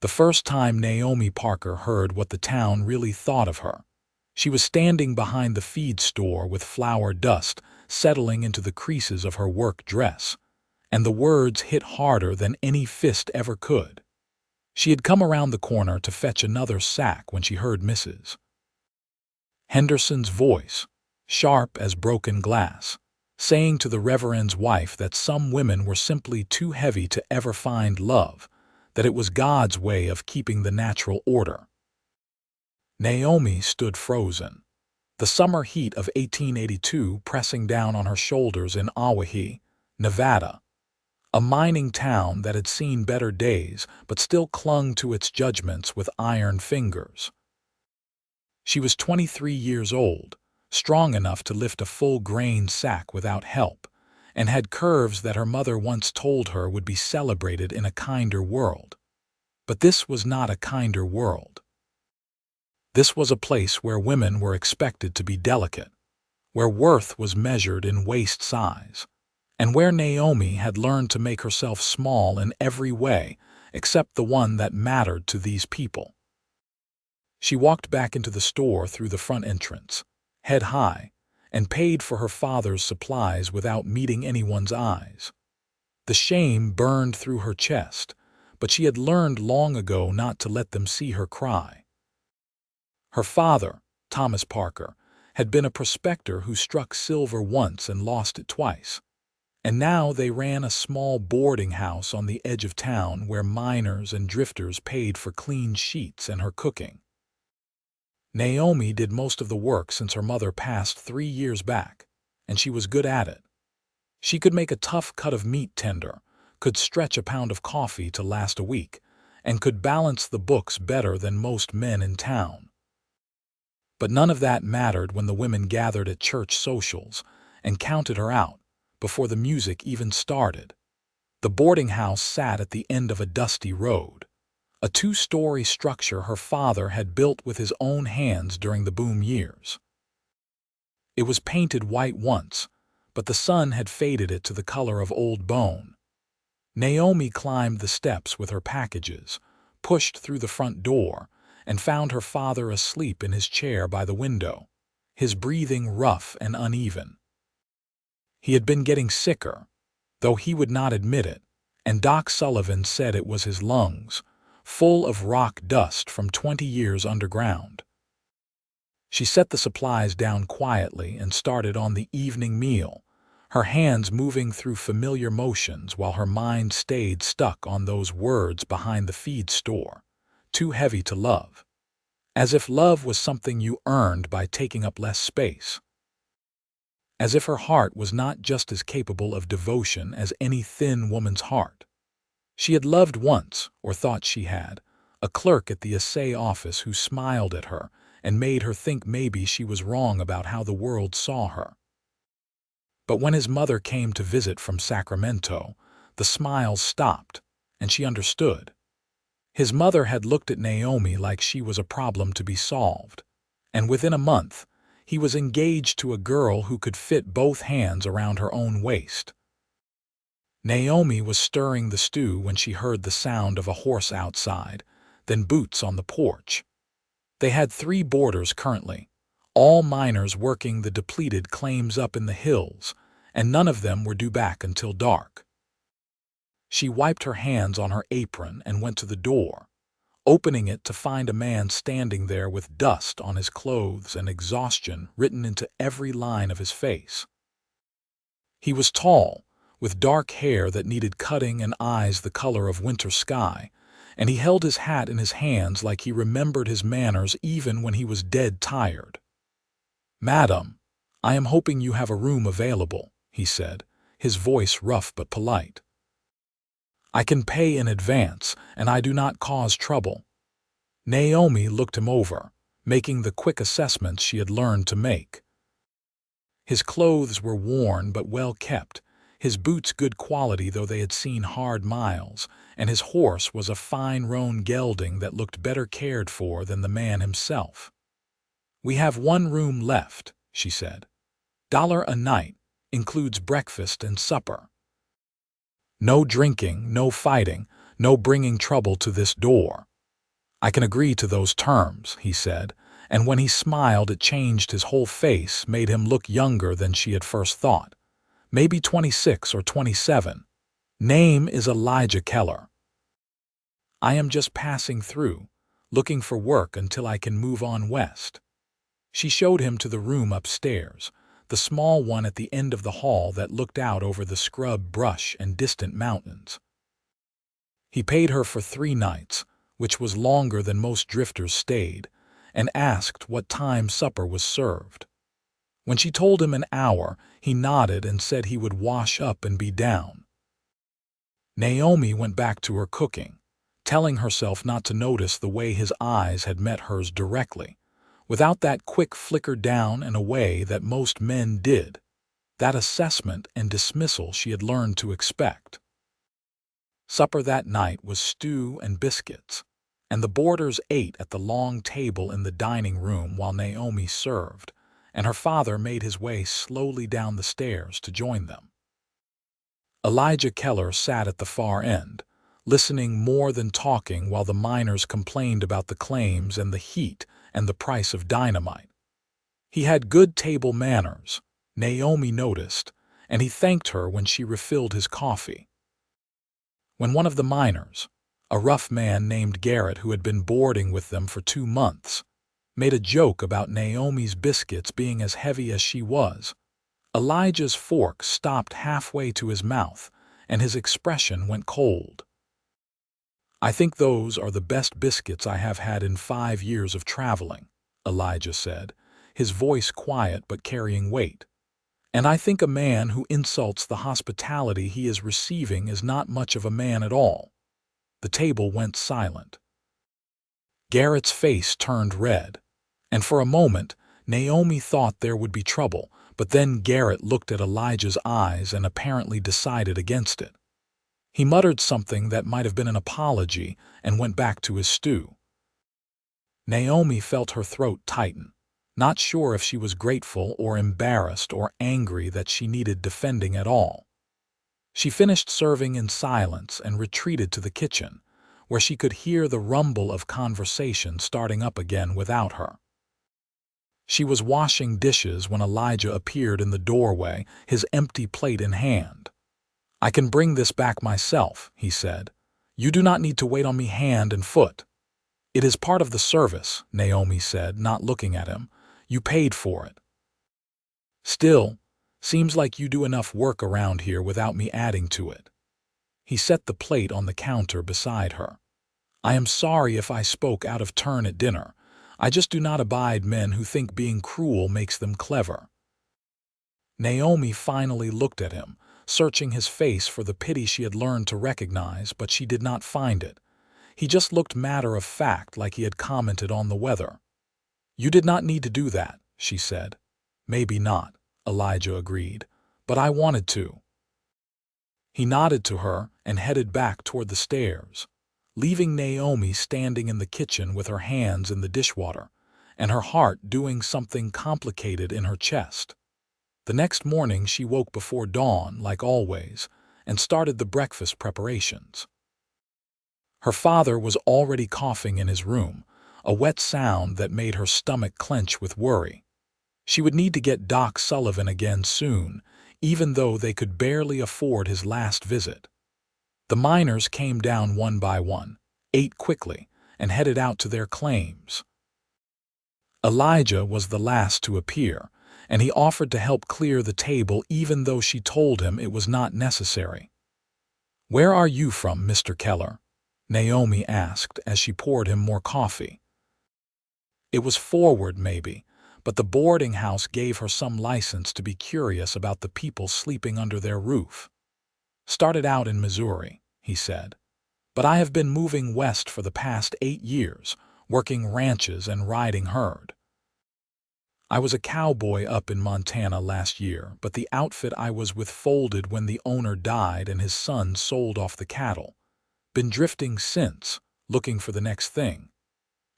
The first time Naomi Parker heard what the town really thought of her. She was standing behind the feed store with flour dust settling into the creases of her work dress, and the words hit harder than any fist ever could. She had come around the corner to fetch another sack when she heard Mrs. Henderson's voice, sharp as broken glass, saying to the Reverend's wife that some women were simply too heavy to ever find love, that it was God's way of keeping the natural order. Naomi stood frozen, the summer heat of 1882 pressing down on her shoulders in Owyhee, Nevada, a mining town that had seen better days but still clung to its judgments with iron fingers. She was 23 years old, strong enough to lift a full-grain sack without help, and had curves that her mother once told her would be celebrated in a kinder world. But this was not a kinder world. This was a place where women were expected to be delicate, where worth was measured in waist size, and where Naomi had learned to make herself small in every way except the one that mattered to these people. She walked back into the store through the front entrance, head high, and paid for her father's supplies without meeting anyone's eyes. The shame burned through her chest, but she had learned long ago not to let them see her cry. Her father, Thomas Parker, had been a prospector who struck silver once and lost it twice, and now they ran a small boarding house on the edge of town where miners and drifters paid for clean sheets and her cooking. Naomi did most of the work since her mother passed 3 years back, and she was good at it. She could make a tough cut of meat tender, could stretch a pound of coffee to last a week, and could balance the books better than most men in town. But none of that mattered when the women gathered at church socials and counted her out before the music even started. The boarding house sat at the end of a dusty road, a 2-story structure her father had built with his own hands during the boom years. It was painted white once, but the sun had faded it to the color of old bone. Naomi climbed the steps with her packages, pushed through the front door, and found her father asleep in his chair by the window, his breathing rough and uneven. He had been getting sicker, though he would not admit it, and Doc Sullivan said it was his lungs, full of rock dust from 20 years underground. She set the supplies down quietly and started on the evening meal, her hands moving through familiar motions while her mind stayed stuck on those words behind the feed store, too heavy to love. As if love was something you earned by taking up less space. As if her heart was not just as capable of devotion as any thin woman's heart. She had loved once, or thought she had, a clerk at the assay office who smiled at her and made her think maybe she was wrong about how the world saw her. But when his mother came to visit from Sacramento, the smiles stopped, and she understood. His mother had looked at Naomi like she was a problem to be solved, and within a month, he was engaged to a girl who could fit both hands around her own waist. Naomi was stirring the stew when she heard the sound of a horse outside, then boots on the porch. They had 3 boarders currently, all miners working the depleted claims up in the hills, and none of them were due back until dark. She wiped her hands on her apron and went to the door, opening it to find a man standing there with dust on his clothes and exhaustion written into every line of his face. He was tall, with dark hair that needed cutting and eyes the color of winter sky, and he held his hat in his hands like he remembered his manners even when he was dead tired. "Madam, I am hoping you have a room available," he said, his voice rough but polite. "I can pay in advance, and I do not cause trouble." Naomi looked him over, making the quick assessments she had learned to make. His clothes were worn but well kept, his boots good quality though they had seen hard miles, and his horse was a fine roan gelding that looked better cared for than the man himself. "We have 1 room left," she said. $1 a night, includes breakfast and supper. No drinking, no fighting, no bringing trouble to this door. "I can agree to those terms," he said, and when he smiled it changed his whole face, made him look younger than she had first thought. Maybe 26 or 27. "Name is Elijah Keller. I am just passing through, looking for work until I can move on west." She showed him to the room upstairs, the small one at the end of the hall that looked out over the scrub brush and distant mountains. He paid her for 3 nights, which was longer than most drifters stayed, and asked what time supper was served. When she told him an hour, he nodded and said he would wash up and be down. Naomi went back to her cooking, telling herself not to notice the way his eyes had met hers directly, without that quick flicker down and away that most men did, that assessment and dismissal she had learned to expect. Supper that night was stew and biscuits, and the boarders ate at the long table in the dining room while Naomi served, and her father made his way slowly down the stairs to join them. Elijah Keller sat at the far end, listening more than talking while the miners complained about the claims and the heat and the price of dynamite. He had good table manners, Naomi noticed, and he thanked her when she refilled his coffee. When one of the miners, a rough man named Garrett who had been boarding with them for 2 months, made a joke about Naomi's biscuits being as heavy as she was, Elijah's fork stopped halfway to his mouth, and his expression went cold. "I think those are the best biscuits I have had in 5 years of traveling," Elijah said, his voice quiet but carrying weight. "And I think a man who insults the hospitality he is receiving is not much of a man at all." The table went silent. Garrett's face turned red, and for a moment Naomi thought there would be trouble, but then Garrett looked at Elijah's eyes and apparently decided against it. He muttered something that might have been an apology and went back to his stew. Naomi felt her throat tighten, not sure if she was grateful or embarrassed or angry that she needed defending at all. She finished serving in silence and retreated to the kitchen, where she could hear the rumble of conversation starting up again without her. She was washing dishes when Elijah appeared in the doorway, his empty plate in hand. "I can bring this back myself," he said. "You do not need to wait on me hand and foot." "It is part of the service," Naomi said, not looking at him. "You paid for it." "Still, seems like you do enough work around here without me adding to it." He set the plate on the counter beside her. "I am sorry if I spoke out of turn at dinner. I just do not abide men who think being cruel makes them clever." Naomi finally looked at him, searching his face for the pity she had learned to recognize, but she did not find it. He just looked matter-of-fact, like he had commented on the weather. "You did not need to do that," she said. "Maybe not," Elijah agreed, "but I wanted to." He nodded to her and headed back toward the stairs, leaving Naomi standing in the kitchen with her hands in the dishwater, and her heart doing something complicated in her chest. The next morning she woke before dawn, like always, and started the breakfast preparations. Her father was already coughing in his room, a wet sound that made her stomach clench with worry. She would need to get Doc Sullivan again soon, even though they could barely afford his last visit. The miners came down one by one, ate quickly, and headed out to their claims. Elijah was the last to appear, and he offered to help clear the table even though she told him it was not necessary. "Where are you from, Mr. Keller?" Naomi asked as she poured him more coffee. It was forward, maybe, but the boarding house gave her some license to be curious about the people sleeping under their roof. "Started out in Missouri," he said, "but I have been moving west for the past 8 years, working ranches and riding herd. I was a cowboy up in Montana last year, but the outfit I was with folded when the owner died and his son sold off the cattle. Been drifting since, looking for the next thing."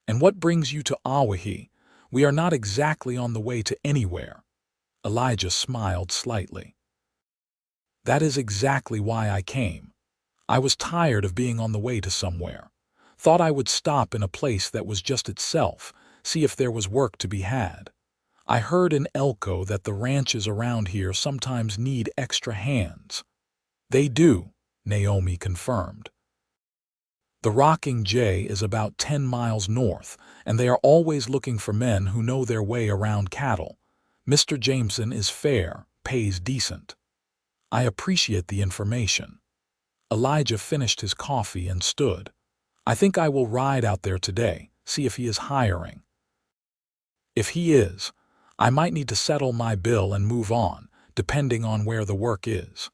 "And what brings you to Owyhee? We are not exactly on the way to anywhere." Elijah smiled slightly. "That is exactly why I came. I was tired of being on the way to somewhere. Thought I would stop in a place that was just itself, see if there was work to be had. I heard in Elko that the ranches around here sometimes need extra hands." "They do," Naomi confirmed. "The Rocking J is about 10 miles north, and they are always looking for men who know their way around cattle. Mr. Jameson is fair, pays decent." "I appreciate the information." Elijah finished his coffee and stood. "I think I will ride out there today, see if he is hiring. If he is, I might need to settle my bill and move on, depending on where the work is."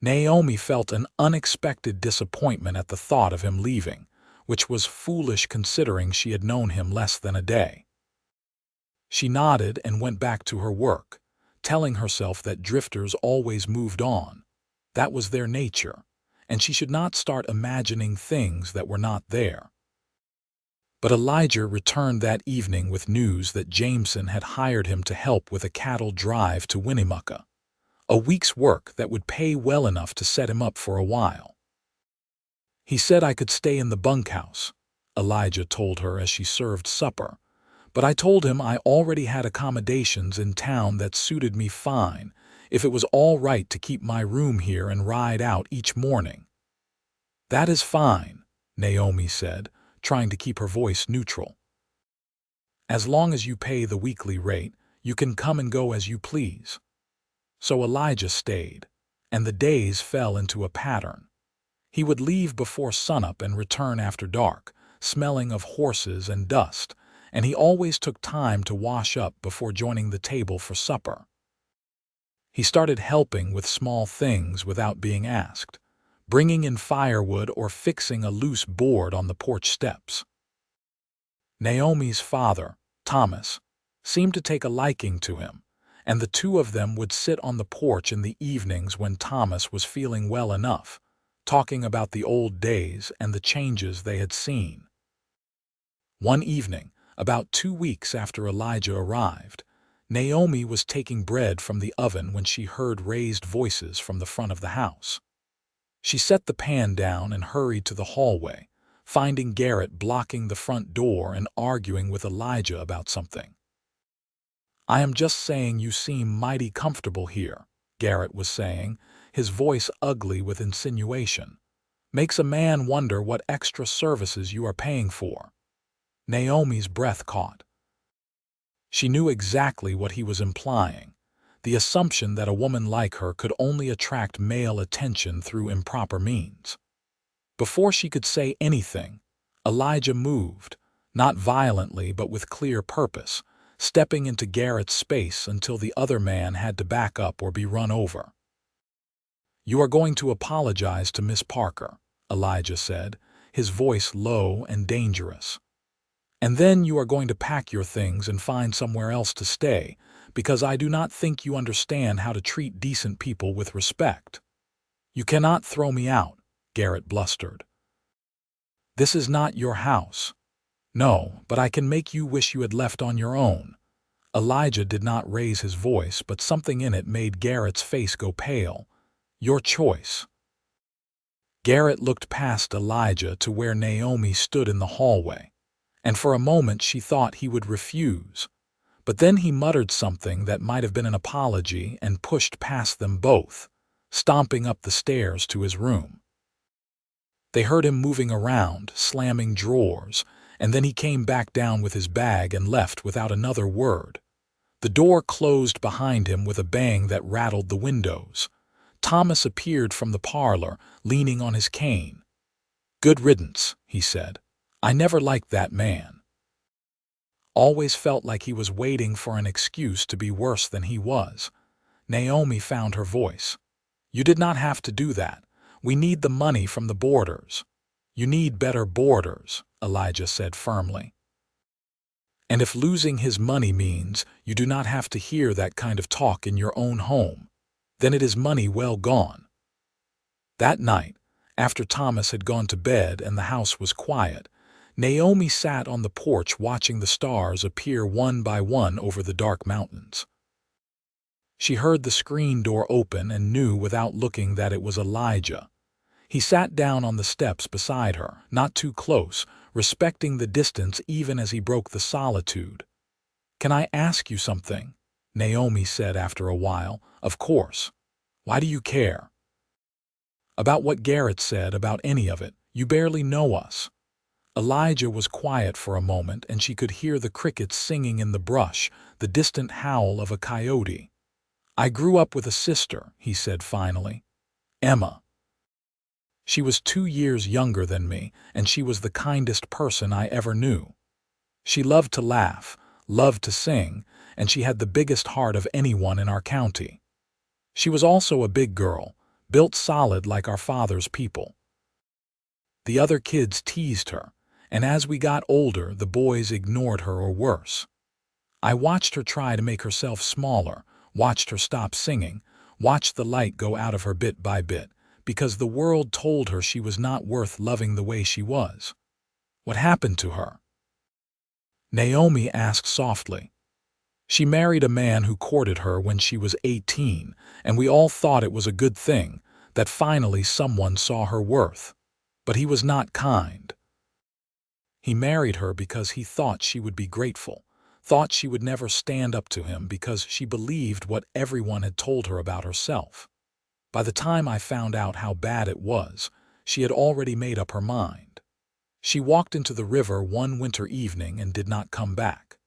Naomi felt an unexpected disappointment at the thought of him leaving, which was foolish considering she had known him less than a day. She nodded and went back to her work, telling herself that drifters always moved on. That was their nature, and she should not start imagining things that were not there. But Elijah returned that evening with news that Jameson had hired him to help with a cattle drive to Winnemucca. A week's work that would pay well enough to set him up for a while. "He said I could stay in the bunkhouse," Elijah told her as she served supper, "but I told him I already had accommodations in town that suited me fine, if it was all right to keep my room here and ride out each morning." "That is fine," Naomi said, trying to keep her voice neutral. "As long as you pay the weekly rate, you can come and go as you please." So Elijah stayed, and the days fell into a pattern. He would leave before sunup and return after dark, smelling of horses and dust, and he always took time to wash up before joining the table for supper. He started helping with small things without being asked, bringing in firewood or fixing a loose board on the porch steps. Naomi's father, Thomas, seemed to take a liking to him, and the two of them would sit on the porch in the evenings when Thomas was feeling well enough, talking about the old days and the changes they had seen. One evening, about 2 weeks after Elijah arrived, Naomi was taking bread from the oven when she heard raised voices from the front of the house. She set the pan down and hurried to the hallway, finding Garrett blocking the front door and arguing with Elijah about something. "I am just saying you seem mighty comfortable here," Garrett was saying, his voice ugly with insinuation. "Makes a man wonder what extra services you are paying for." Naomi's breath caught. She knew exactly what he was implying, the assumption that a woman like her could only attract male attention through improper means. Before she could say anything, Elijah moved, not violently but with clear purpose, stepping into Garrett's space until the other man had to back up or be run over. "You are going to apologize to Miss Parker," Elijah said, his voice low and dangerous. "And then you are going to pack your things and find somewhere else to stay, because I do not think you understand how to treat decent people with respect." "You cannot throw me out," Garrett blustered. "This is not your house." "No, but I can make you wish you had left on your own." Elijah did not raise his voice, but something in it made Garrett's face go pale. "Your choice." Garrett looked past Elijah to where Naomi stood in the hallway, and for a moment she thought he would refuse. But then he muttered something that might have been an apology and pushed past them both, stomping up the stairs to his room. They heard him moving around, slamming drawers, and then he came back down with his bag and left without another word. The door closed behind him with a bang that rattled the windows. Thomas appeared from the parlor, leaning on his cane. "Good riddance," he said. "I never liked that man. Always felt like he was waiting for an excuse to be worse than he was." Naomi found her voice. "You did not have to do that. We need the money from the boarders." "You need better boarders," Elijah said firmly. "And if losing his money means you do not have to hear that kind of talk in your own home, then it is money well gone." That night, after Thomas had gone to bed and the house was quiet, Naomi sat on the porch watching the stars appear one by one over the dark mountains. She heard the screen door open and knew without looking that it was Elijah. He sat down on the steps beside her, not too close, respecting the distance even as he broke the solitude. "Can I ask you something?" Naomi said after a while. "Of course. Why do you care?" "About what Garrett said, about any of it. You barely know us." Elijah was quiet for a moment, and she could hear the crickets singing in the brush, the distant howl of a coyote. "I grew up with a sister," he said finally. "Emma. She was 2 years younger than me, and she was the kindest person I ever knew. She loved to laugh, loved to sing, and she had the biggest heart of anyone in our county. She was also a big girl, built solid like our father's people. The other kids teased her, and as we got older, the boys ignored her or worse. I watched her try to make herself smaller, watched her stop singing, watched the light go out of her bit by bit, because the world told her she was not worth loving the way she was. What happened to her?" Naomi asked softly. "She married a man who courted her when she was 18, and we all thought it was a good thing, that finally someone saw her worth. But he was not kind. He married her because he thought she would be grateful, thought she would never stand up to him because she believed what everyone had told her about herself. By the time I found out how bad it was, she had already made up her mind. She walked into the river one winter evening and did not come back."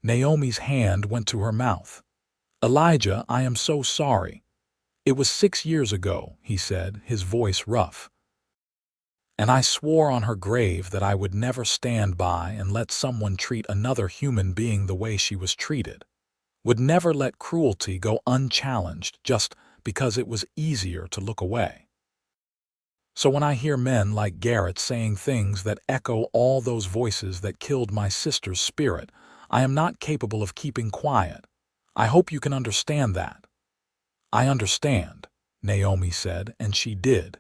Naomi's hand went to her mouth. "Elijah, I am so sorry." "It was 6 years ago," he said, his voice rough. "And I swore on her grave that I would never stand by and let someone treat another human being the way she was treated. Would never let cruelty go unchallenged just because it was easier to look away. So when I hear men like Garrett saying things that echo all those voices that killed my sister's spirit, I am not capable of keeping quiet. I hope you can understand that." "I understand," Naomi said, and she did.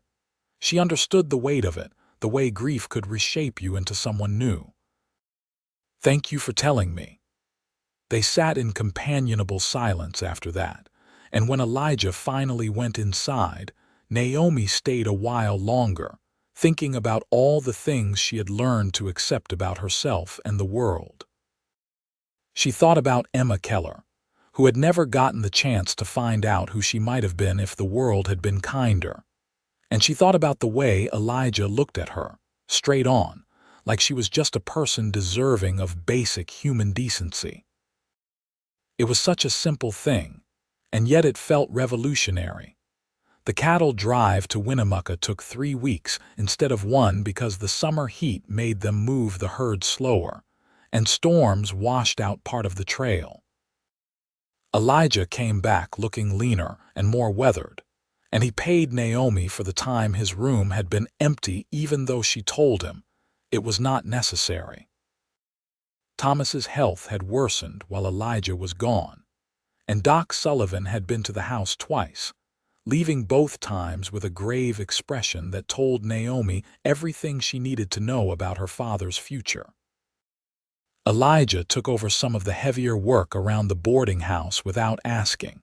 She understood the weight of it, the way grief could reshape you into someone new. "Thank you for telling me." They sat in companionable silence after that, and when Elijah finally went inside, Naomi stayed a while longer, thinking about all the things she had learned to accept about herself and the world. She thought about Emma Keller, who had never gotten the chance to find out who she might have been if the world had been kinder. And she thought about the way Elijah looked at her, straight on, like she was just a person deserving of basic human decency. It was such a simple thing, and yet it felt revolutionary. The cattle drive to Winnemucca took 3 weeks instead of 1 because the summer heat made them move the herd slower, and storms washed out part of the trail. Elijah came back looking leaner and more weathered, and he paid Naomi for the time his room had been empty even though she told him it was not necessary. Thomas's health had worsened while Elijah was gone, and Doc Sullivan had been to the house twice, leaving both times with a grave expression that told Naomi everything she needed to know about her father's future. Elijah took over some of the heavier work around the boarding house without asking,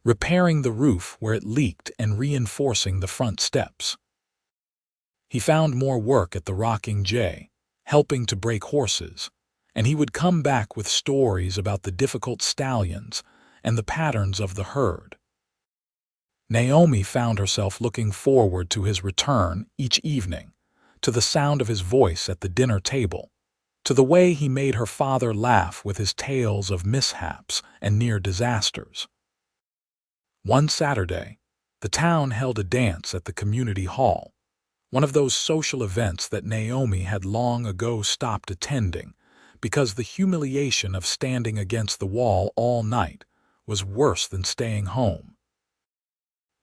repairing the roof where it leaked and reinforcing the front steps. He found more work at the Rocking J, helping to break horses, and he would come back with stories about the difficult stallions and the patterns of the herd. Naomi found herself looking forward to his return each evening, to the sound of his voice at the dinner table, to the way he made her father laugh with his tales of mishaps and near disasters. One Saturday, the town held a dance at the community hall, one of those social events that Naomi had long ago stopped attending because the humiliation of standing against the wall all night was worse than staying home.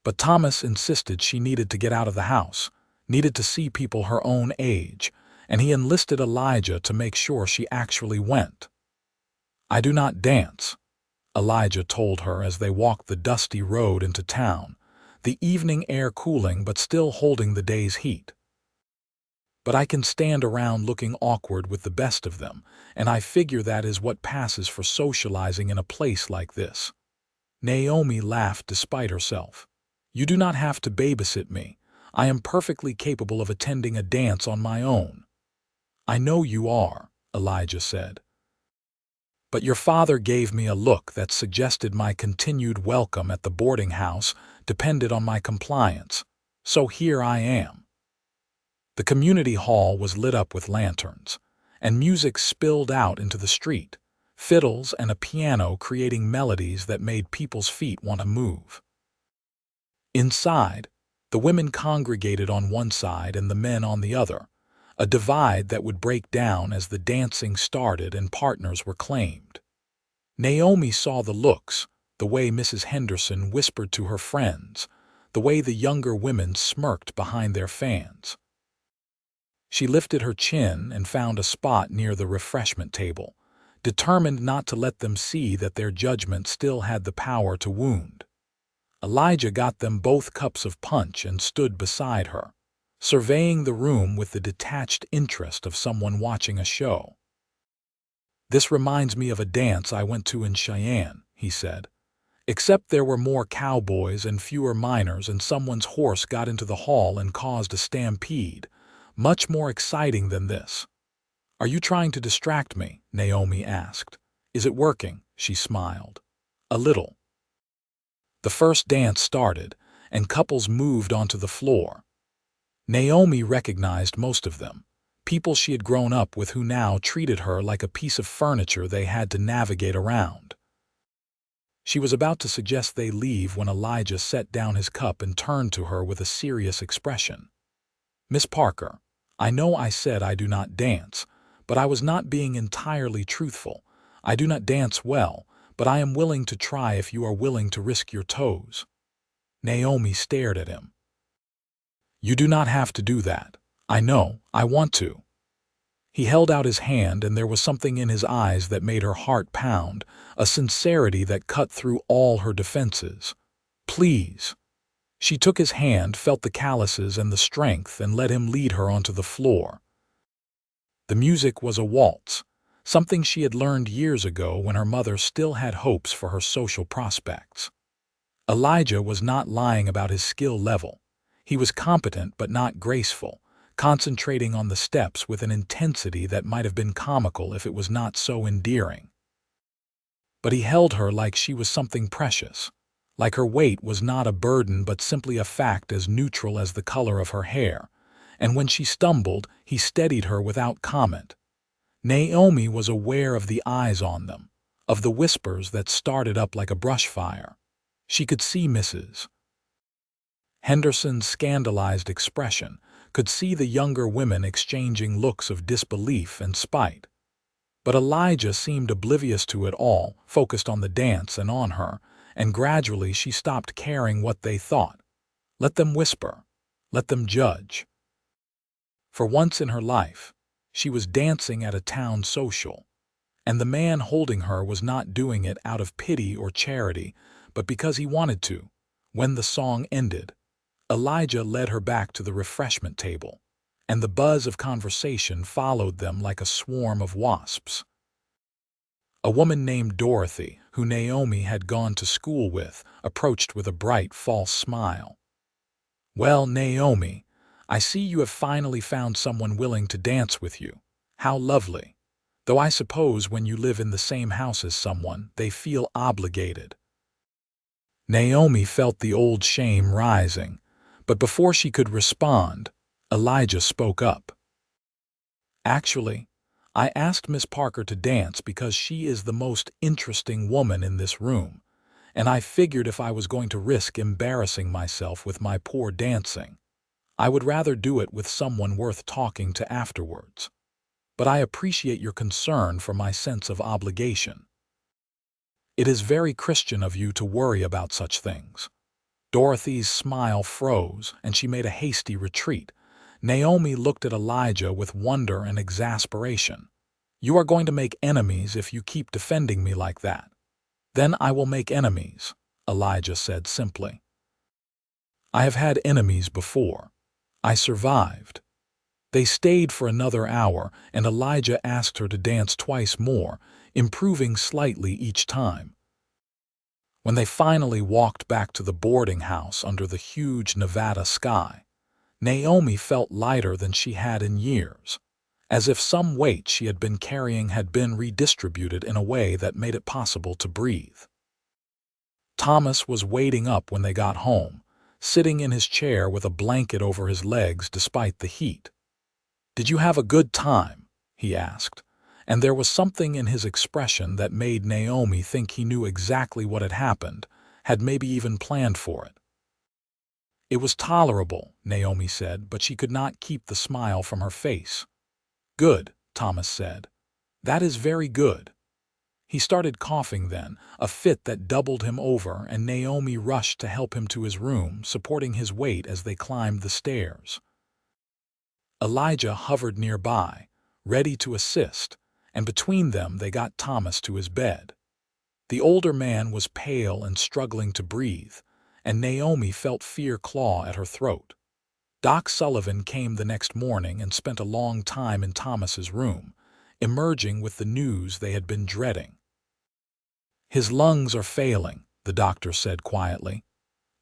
But Thomas insisted she needed to get out of the house, needed to see people her own age, and he enlisted Elijah to make sure she actually went. "I do not dance," Elijah told her as they walked the dusty road into town, the evening air cooling but still holding the day's heat. "But I can stand around looking awkward with the best of them, and I figure that is what passes for socializing in a place like this." Naomi laughed despite herself. "You do not have to babysit me. I am perfectly capable of attending a dance on my own." "I know you are," Elijah said. "But your father gave me a look that suggested my continued welcome at the boarding house depended on my compliance. So here I am." The community hall was lit up with lanterns, and music spilled out into the street, fiddles and a piano creating melodies that made people's feet want to move. Inside, the women congregated on one side and the men on the other, a divide that would break down as the dancing started and partners were claimed. Naomi saw the looks, the way Mrs. Henderson whispered to her friends, the way the younger women smirked behind their fans. She lifted her chin and found a spot near the refreshment table, determined not to let them see that their judgment still had the power to wound. Elijah got them both cups of punch and stood beside her, surveying the room with the detached interest of someone watching a show. "This reminds me of a dance I went to in Cheyenne," he said. "Except there were more cowboys and fewer miners, and someone's horse got into the hall and caused a stampede. Much more exciting than this." "Are you trying to distract me?" Naomi asked. "Is it working?" She smiled. "A little." The first dance started, and couples moved onto the floor. Naomi recognized most of them, people she had grown up with who now treated her like a piece of furniture they had to navigate around. She was about to suggest they leave when Elijah set down his cup and turned to her with a serious expression. "Miss Parker, I know I said I do not dance, but I was not being entirely truthful. I do not dance well, but I am willing to try if you are willing to risk your toes." Naomi stared at him. "You do not have to do that. I know, I want to." He held out his hand, and there was something in his eyes that made her heart pound, a sincerity that cut through all her defenses. "Please." She took his hand, felt the calluses and the strength, and let him lead her onto the floor. The music was a waltz, something she had learned years ago when her mother still had hopes for her social prospects. Elijah was not lying about his skill level. He was competent but not graceful, concentrating on the steps with an intensity that might have been comical if it was not so endearing. But he held her like she was something precious, like her weight was not a burden but simply a fact as neutral as the color of her hair, and when she stumbled, he steadied her without comment. Naomi was aware of the eyes on them, of the whispers that started up like a brush fire. She could see Mrs. Henderson's scandalized expression, could see the younger women exchanging looks of disbelief and spite. But Elijah seemed oblivious to it all, focused on the dance and on her, and gradually she stopped caring what they thought. Let them whisper. Let them judge. For once in her life, she was dancing at a town social, and the man holding her was not doing it out of pity or charity, but because he wanted to. When the song ended, Elijah led her back to the refreshment table, and the buzz of conversation followed them like a swarm of wasps. A woman named Dorothy, who Naomi had gone to school with, approached with a bright, false smile. "Well, Naomi, I see you have finally found someone willing to dance with you. How lovely. Though I suppose when you live in the same house as someone, they feel obligated." Naomi felt the old shame rising, but before she could respond, Elijah spoke up. "Actually, I asked Miss Parker to dance because she is the most interesting woman in this room, and I figured if I was going to risk embarrassing myself with my poor dancing, I would rather do it with someone worth talking to afterwards. But I appreciate your concern for my sense of obligation. It is very Christian of you to worry about such things." Dorothy's smile froze, and she made a hasty retreat. Naomi looked at Elijah with wonder and exasperation. "You are going to make enemies if you keep defending me like that." "Then I will make enemies," Elijah said simply. "I have had enemies before. I survived." They stayed for another hour, and Elijah asked her to dance twice more, improving slightly each time. When they finally walked back to the boarding house under the huge Nevada sky, Naomi felt lighter than she had in years, as if some weight she had been carrying had been redistributed in a way that made it possible to breathe. Thomas was waiting up when they got home, sitting in his chair with a blanket over his legs despite the heat. "Did you have a good time?" he asked, and there was something in his expression that made Naomi think he knew exactly what had happened, had maybe even planned for it. "It was tolerable," Naomi said, but she could not keep the smile from her face. "Good," Thomas said. "That is very good." He started coughing then, a fit that doubled him over, and Naomi rushed to help him to his room, supporting his weight as they climbed the stairs. Elijah hovered nearby, ready to assist, and between them they got Thomas to his bed. The older man was pale and struggling to breathe, and Naomi felt fear claw at her throat. Doc Sullivan came the next morning and spent a long time in Thomas's room, emerging with the news they had been dreading. "His lungs are failing," the doctor said quietly.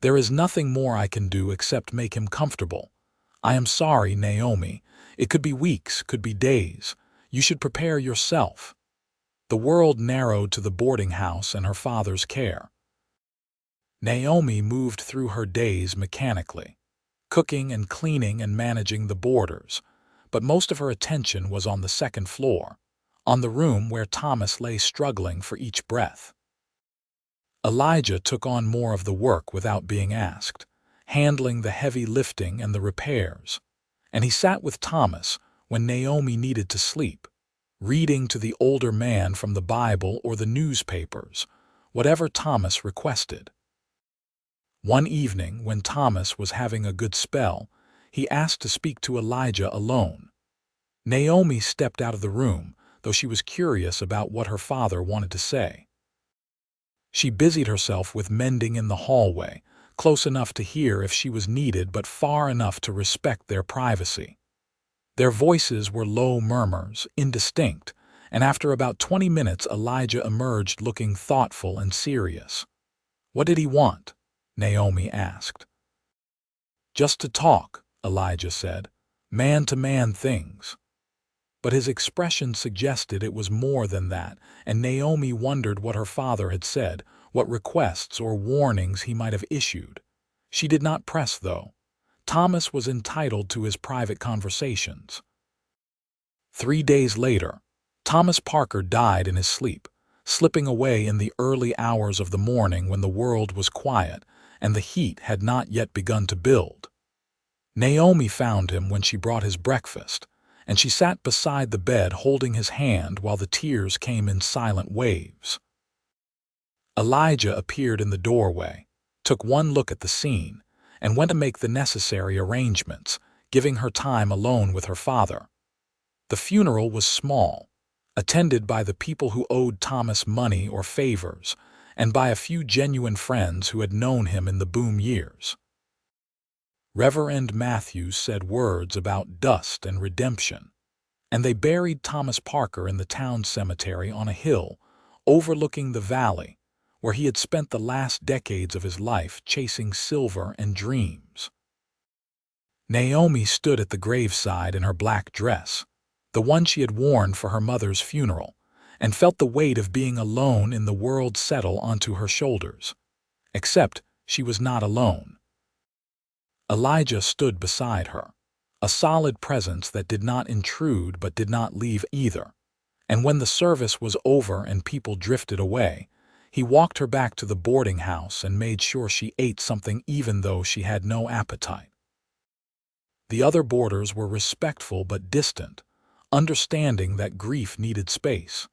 "There is nothing more I can do except make him comfortable. I am sorry, Naomi. It could be weeks, could be days. You should prepare yourself." The world narrowed to the boarding house and her father's care. Naomi moved through her days mechanically, cooking and cleaning and managing the boarders, but most of her attention was on the second floor, on the room where Thomas lay struggling for each breath. Elijah took on more of the work without being asked, handling the heavy lifting and the repairs, and he sat with Thomas when Naomi needed to sleep, reading to the older man from the Bible or the newspapers, whatever Thomas requested. One evening, when Thomas was having a good spell, he asked to speak to Elijah alone. Naomi stepped out of the room, though she was curious about what her father wanted to say. She busied herself with mending in the hallway, close enough to hear if she was needed but far enough to respect their privacy. Their voices were low murmurs, indistinct, and after about 20 minutes Elijah emerged looking thoughtful and serious. "What did he want?" Naomi asked. "Just to talk," Elijah said. "Man-to-man things." But his expression suggested it was more than that, and Naomi wondered what her father had said, what requests or warnings he might have issued. She did not press, though. Thomas was entitled to his private conversations. 3 days later, Thomas Parker died in his sleep, slipping away in the early hours of the morning when the world was quiet and the heat had not yet begun to build. Naomi found him when she brought his breakfast, and she sat beside the bed holding his hand while the tears came in silent waves. Elijah appeared in the doorway, took one look at the scene, and went to make the necessary arrangements, giving her time alone with her father. The funeral was small, attended by the people who owed Thomas money or favors, and by a few genuine friends who had known him in the boom years. Reverend Matthews said words about dust and redemption, and they buried Thomas Parker in the town cemetery on a hill overlooking the valley where he had spent the last decades of his life chasing silver and dreams. Naomi stood at the graveside in her black dress, the one she had worn for her mother's funeral, and felt the weight of being alone in the world settle onto her shoulders. Except she was not alone. Elijah stood beside her, a solid presence that did not intrude but did not leave either, and when the service was over and people drifted away, he walked her back to the boarding house and made sure she ate something even though she had no appetite. The other boarders were respectful but distant, understanding that grief needed space.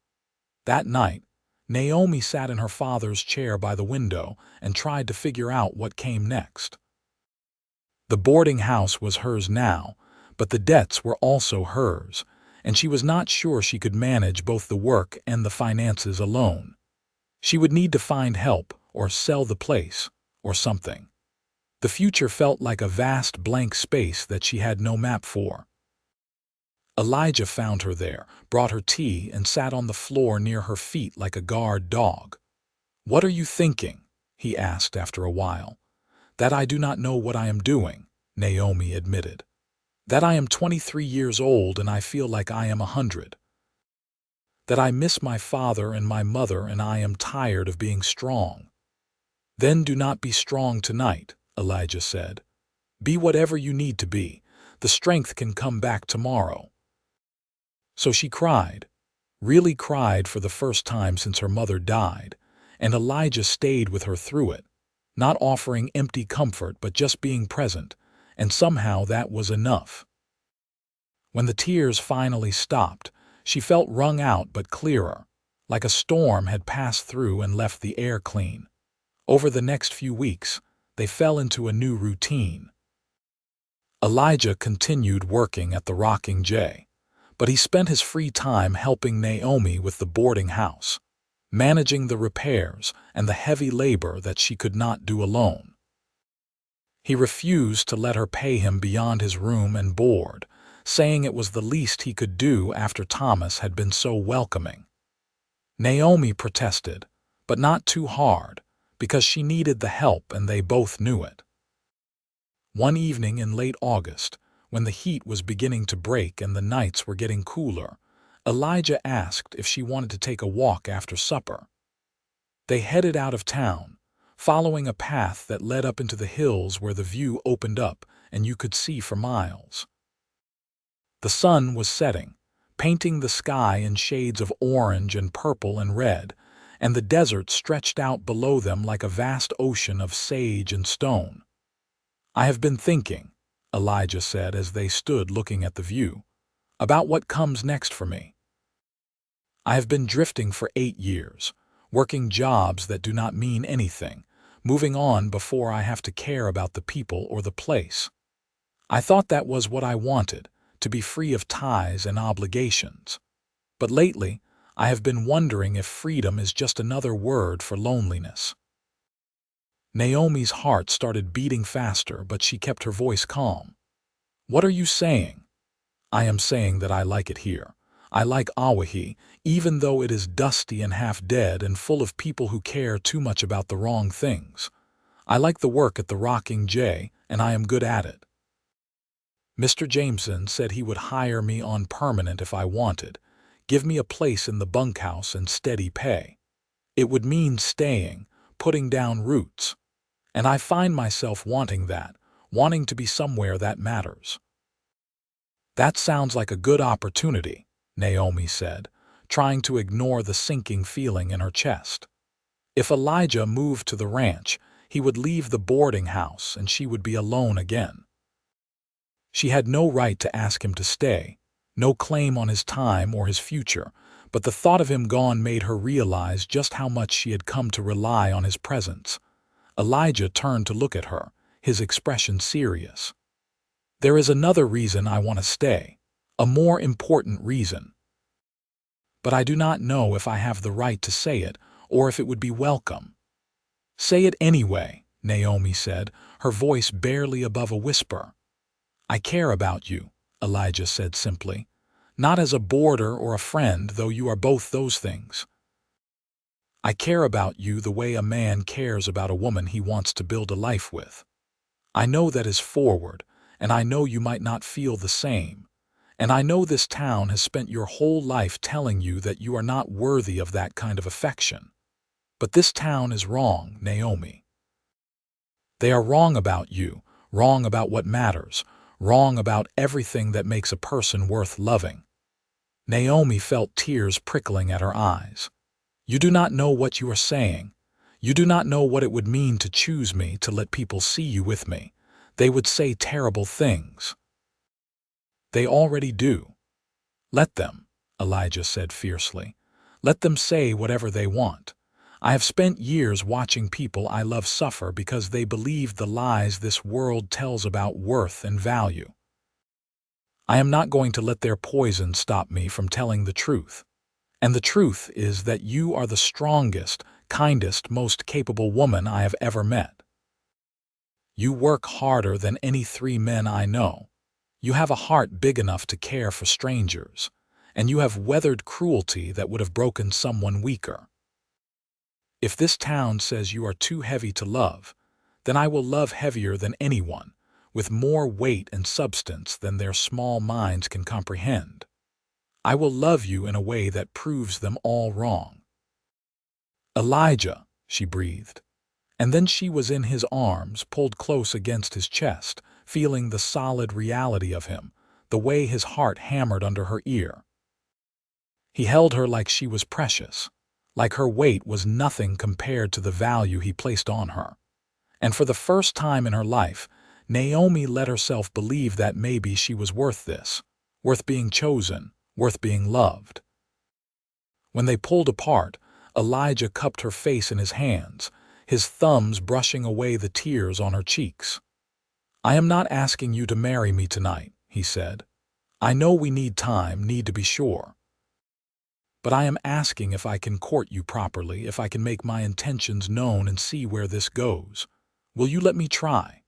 That night, Naomi sat in her father's chair by the window and tried to figure out what came next. The boarding house was hers now, but the debts were also hers, and she was not sure she could manage both the work and the finances alone. She would need to find help, or sell the place, or something. The future felt like a vast blank space that she had no map for. Elijah found her there, brought her tea, and sat on the floor near her feet like a guard dog. "What are you thinking?" he asked after a while. "That I do not know what I am doing," Naomi admitted. That I am 23 years old and I feel like I am 100. That I miss my father and my mother and I am tired of being strong. Then do not be strong tonight, Elijah said. Be whatever you need to be. The strength can come back tomorrow. So she cried, really cried for the first time since her mother died, and Elijah stayed with her through it, not offering empty comfort but just being present, and somehow that was enough. When the tears finally stopped, she felt wrung out but clearer, like a storm had passed through and left the air clean. Over the next few weeks, they fell into a new routine. Elijah continued working at the Rocking J, but he spent his free time helping Naomi with the boarding house, managing the repairs and the heavy labor that she could not do alone. He refused to let her pay him beyond his room and board, saying it was the least he could do after Thomas had been so welcoming. Naomi protested, but not too hard, because she needed the help and they both knew it. One evening in late August, when the heat was beginning to break and the nights were getting cooler, Elijah asked if she wanted to take a walk after supper. They headed out of town, following a path that led up into the hills where the view opened up and you could see for miles. The sun was setting, painting the sky in shades of orange and purple and red, and the desert stretched out below them like a vast ocean of sage and stone. I have been thinking, Elijah said as they stood looking at the view, about what comes next for me. I have been drifting for 8 years, working jobs that do not mean anything, moving on before I have to care about the people or the place. I thought that was what I wanted, to be free of ties and obligations. But lately, I have been wondering if freedom is just another word for loneliness. Naomi's heart started beating faster, but she kept her voice calm. What are you saying? I am saying that I like it here. I like Owyhee, even though it is dusty and half dead and full of people who care too much about the wrong things. I like the work at the Rocking J, and I am good at it. Mr. Jameson said he would hire me on permanent if I wanted, give me a place in the bunkhouse and steady pay. It would mean staying, putting down roots. And I find myself wanting that, wanting to be somewhere that matters. That sounds like a good opportunity, Naomi said, trying to ignore the sinking feeling in her chest. If Elijah moved to the ranch, he would leave the boarding house and she would be alone again. She had no right to ask him to stay, no claim on his time or his future, but the thought of him gone made her realize just how much she had come to rely on his presence. Elijah turned to look at her, his expression serious. There is another reason I want to stay, a more important reason. But I do not know if I have the right to say it or if it would be welcome. Say it anyway, Naomi said, her voice barely above a whisper. I care about you, Elijah said simply, not as a boarder or a friend, though you are both those things. I care about you the way a man cares about a woman he wants to build a life with. I know that is forward, and I know you might not feel the same, and I know this town has spent your whole life telling you that you are not worthy of that kind of affection. But this town is wrong, Naomi. They are wrong about you, wrong about what matters, wrong about everything that makes a person worth loving. Naomi felt tears prickling at her eyes. You do not know what you are saying. You do not know what it would mean to choose me, to let people see you with me. They would say terrible things. They already do. Let them, Elijah said fiercely. Let them say whatever they want. I have spent years watching people I love suffer because they believe the lies this world tells about worth and value. I am not going to let their poison stop me from telling the truth. And the truth is that you are the strongest, kindest, most capable woman I have ever met. You work harder than any 3 men I know. You have a heart big enough to care for strangers, and you have weathered cruelty that would have broken someone weaker. If this town says you are too heavy to love, then I will love heavier than anyone, with more weight and substance than their small minds can comprehend. I will love you in a way that proves them all wrong. Elijah, she breathed. And then she was in his arms, pulled close against his chest, feeling the solid reality of him, the way his heart hammered under her ear. He held her like she was precious, like her weight was nothing compared to the value he placed on her. And for the first time in her life, Naomi let herself believe that maybe she was worth this, worth being chosen, worth being loved. When they pulled apart, Elijah cupped her face in his hands, his thumbs brushing away the tears on her cheeks. I am not asking you to marry me tonight, he said. I know we need time, need to be sure. But I am asking if I can court you properly, if I can make my intentions known and see where this goes. Will you let me try?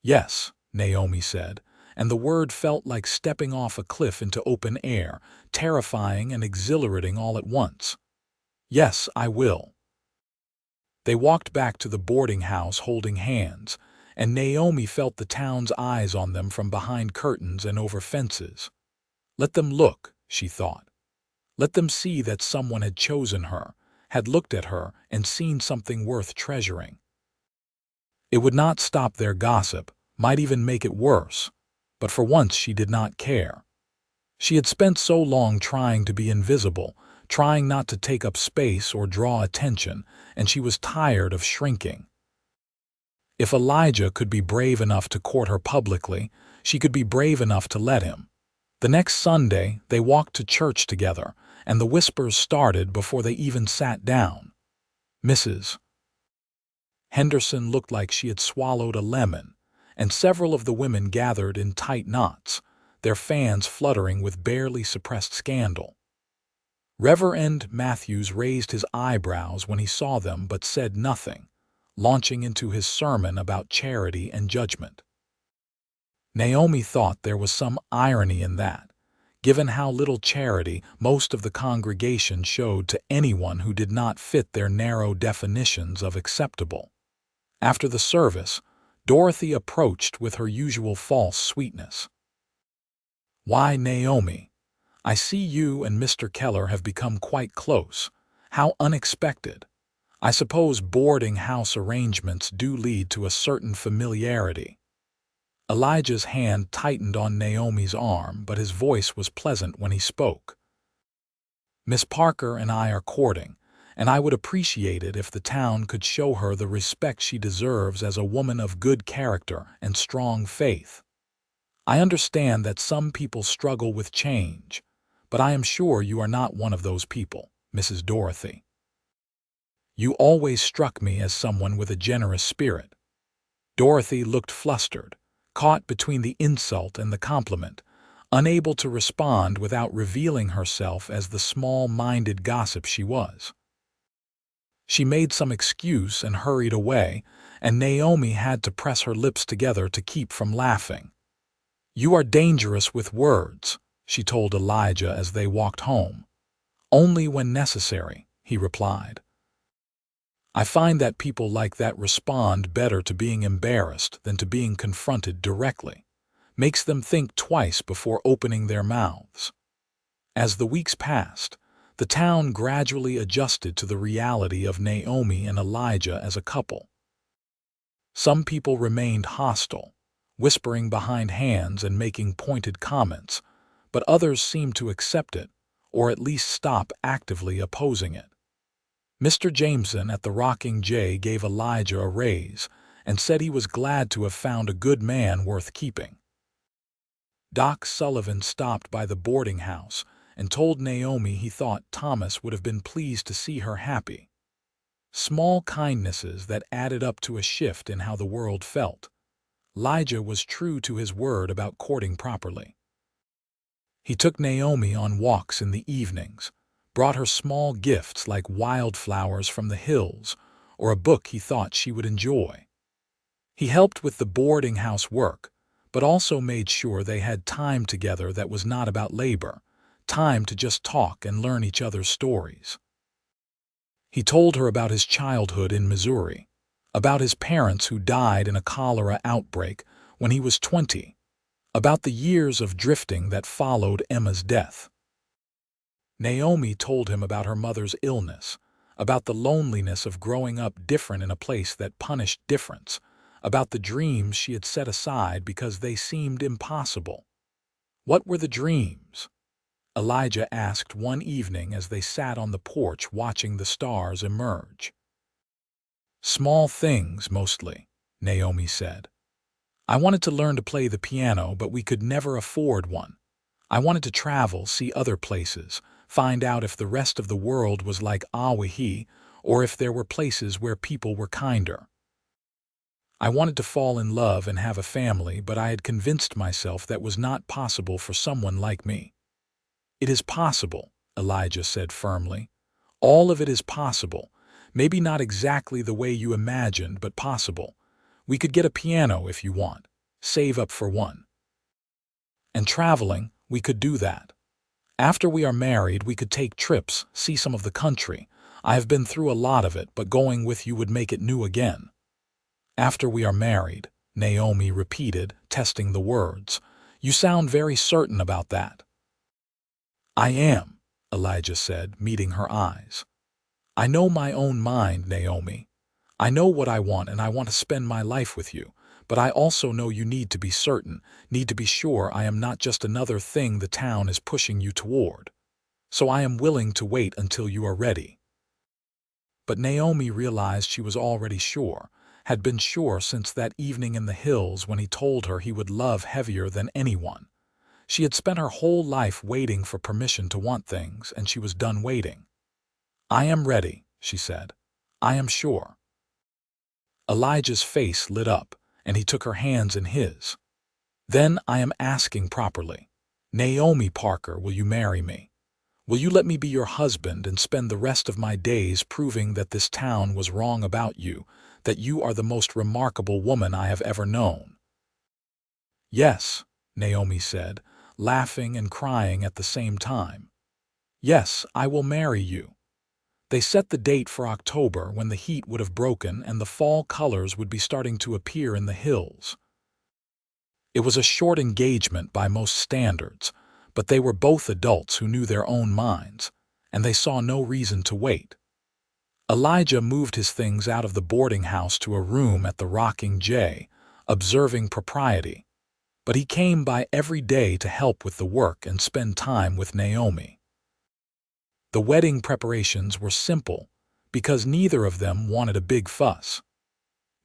Yes, Naomi said, and the word felt like stepping off a cliff into open air, terrifying and exhilarating all at once. Yes, I will. They walked back to the boarding house holding hands, and Naomi felt the town's eyes on them from behind curtains and over fences. Let them look, she thought. Let them see that someone had chosen her, had looked at her and seen something worth treasuring. It would not stop their gossip, might even make it worse, but for once she did not care. She had spent so long trying to be invisible, trying not to take up space or draw attention, and she was tired of shrinking. If Elijah could be brave enough to court her publicly, she could be brave enough to let him. The next Sunday, they walked to church together, and the whispers started before they even sat down. Mrs. Henderson looked like she had swallowed a lemon, and several of the women gathered in tight knots, their fans fluttering with barely suppressed scandal. Reverend Matthews raised his eyebrows when he saw them but said nothing, launching into his sermon about charity and judgment. Naomi thought there was some irony in that, given how little charity most of the congregation showed to anyone who did not fit their narrow definitions of acceptable. After the service, Dorothy approached with her usual false sweetness. Why, Naomi, I see you and Mr. Keller have become quite close. How unexpected. I suppose boarding house arrangements do lead to a certain familiarity. Elijah's hand tightened on Naomi's arm, but his voice was pleasant when he spoke. Miss Parker and I are courting, and I would appreciate it if the town could show her the respect she deserves as a woman of good character and strong faith. I understand that some people struggle with change, but I am sure you are not one of those people, Mrs. Dorothy. You always struck me as someone with a generous spirit. Dorothy looked flustered, caught between the insult and the compliment, unable to respond without revealing herself as the small-minded gossip she was. She made some excuse and hurried away, and Naomi had to press her lips together to keep from laughing. You are dangerous with words, she told Elijah as they walked home. Only when necessary, he replied. I find that people like that respond better to being embarrassed than to being confronted directly. Makes them think twice before opening their mouths. As the weeks passed, the town gradually adjusted to the reality of Naomi and Elijah as a couple. Some people remained hostile, whispering behind hands and making pointed comments, but others seemed to accept it, or at least stop actively opposing it. Mr. Jameson at the Rocking J gave Elijah a raise and said he was glad to have found a good man worth keeping. Doc Sullivan stopped by the boarding house and told Naomi he thought Thomas would have been pleased to see her happy. Small kindnesses that added up to a shift in how the world felt. Elijah was true to his word about courting properly. He took Naomi on walks in the evenings, brought her small gifts like wildflowers from the hills or a book he thought she would enjoy. He helped with the boarding house work, but also made sure they had time together that was not about labor, time to just talk and learn each other's stories. He told her about his childhood in Missouri, about his parents who died in a cholera outbreak when he was 20, about the years of drifting that followed Emma's death. Naomi told him about her mother's illness, about the loneliness of growing up different in a place that punished difference, about the dreams she had set aside because they seemed impossible. What were the dreams? Elijah asked one evening as they sat on the porch watching the stars emerge. Small things, mostly, Naomi said. I wanted to learn to play the piano, but we could never afford one. I wanted to travel, see other places, find out if the rest of the world was like Owyhee or if there were places where people were kinder. I wanted to fall in love and have a family, but I had convinced myself that was not possible for someone like me. It is possible, Elijah said firmly. All of it is possible. Maybe not exactly the way you imagined, but possible. We could get a piano if you want. Save up for one. And traveling, we could do that. After we are married, we could take trips, see some of the country. I have been through a lot of it, but going with you would make it new again. After we are married, Naomi repeated, testing the words. You sound very certain about that. I am, Elijah said, meeting her eyes. I know my own mind, Naomi. I know what I want, and I want to spend my life with you. But I also know you need to be certain, need to be sure I am not just another thing the town is pushing you toward. So I am willing to wait until you are ready. But Naomi realized she was already sure, had been sure since that evening in the hills when he told her he would love heavier than anyone. She had spent her whole life waiting for permission to want things, and she was done waiting. I am ready, she said. I am sure. Elijah's face lit up, and he took her hands in his. Then I am asking properly. Naomi Parker, will you marry me? Will you let me be your husband and spend the rest of my days proving that this town was wrong about you, that you are the most remarkable woman I have ever known? Yes, Naomi said, laughing and crying at the same time. Yes, I will marry you. They set the date for October, when the heat would have broken and the fall colors would be starting to appear in the hills. It was a short engagement by most standards, but they were both adults who knew their own minds, and they saw no reason to wait. Elijah moved his things out of the boarding house to a room at the Rocking J, observing propriety, but he came by every day to help with the work and spend time with Naomi. The wedding preparations were simple, because neither of them wanted a big fuss.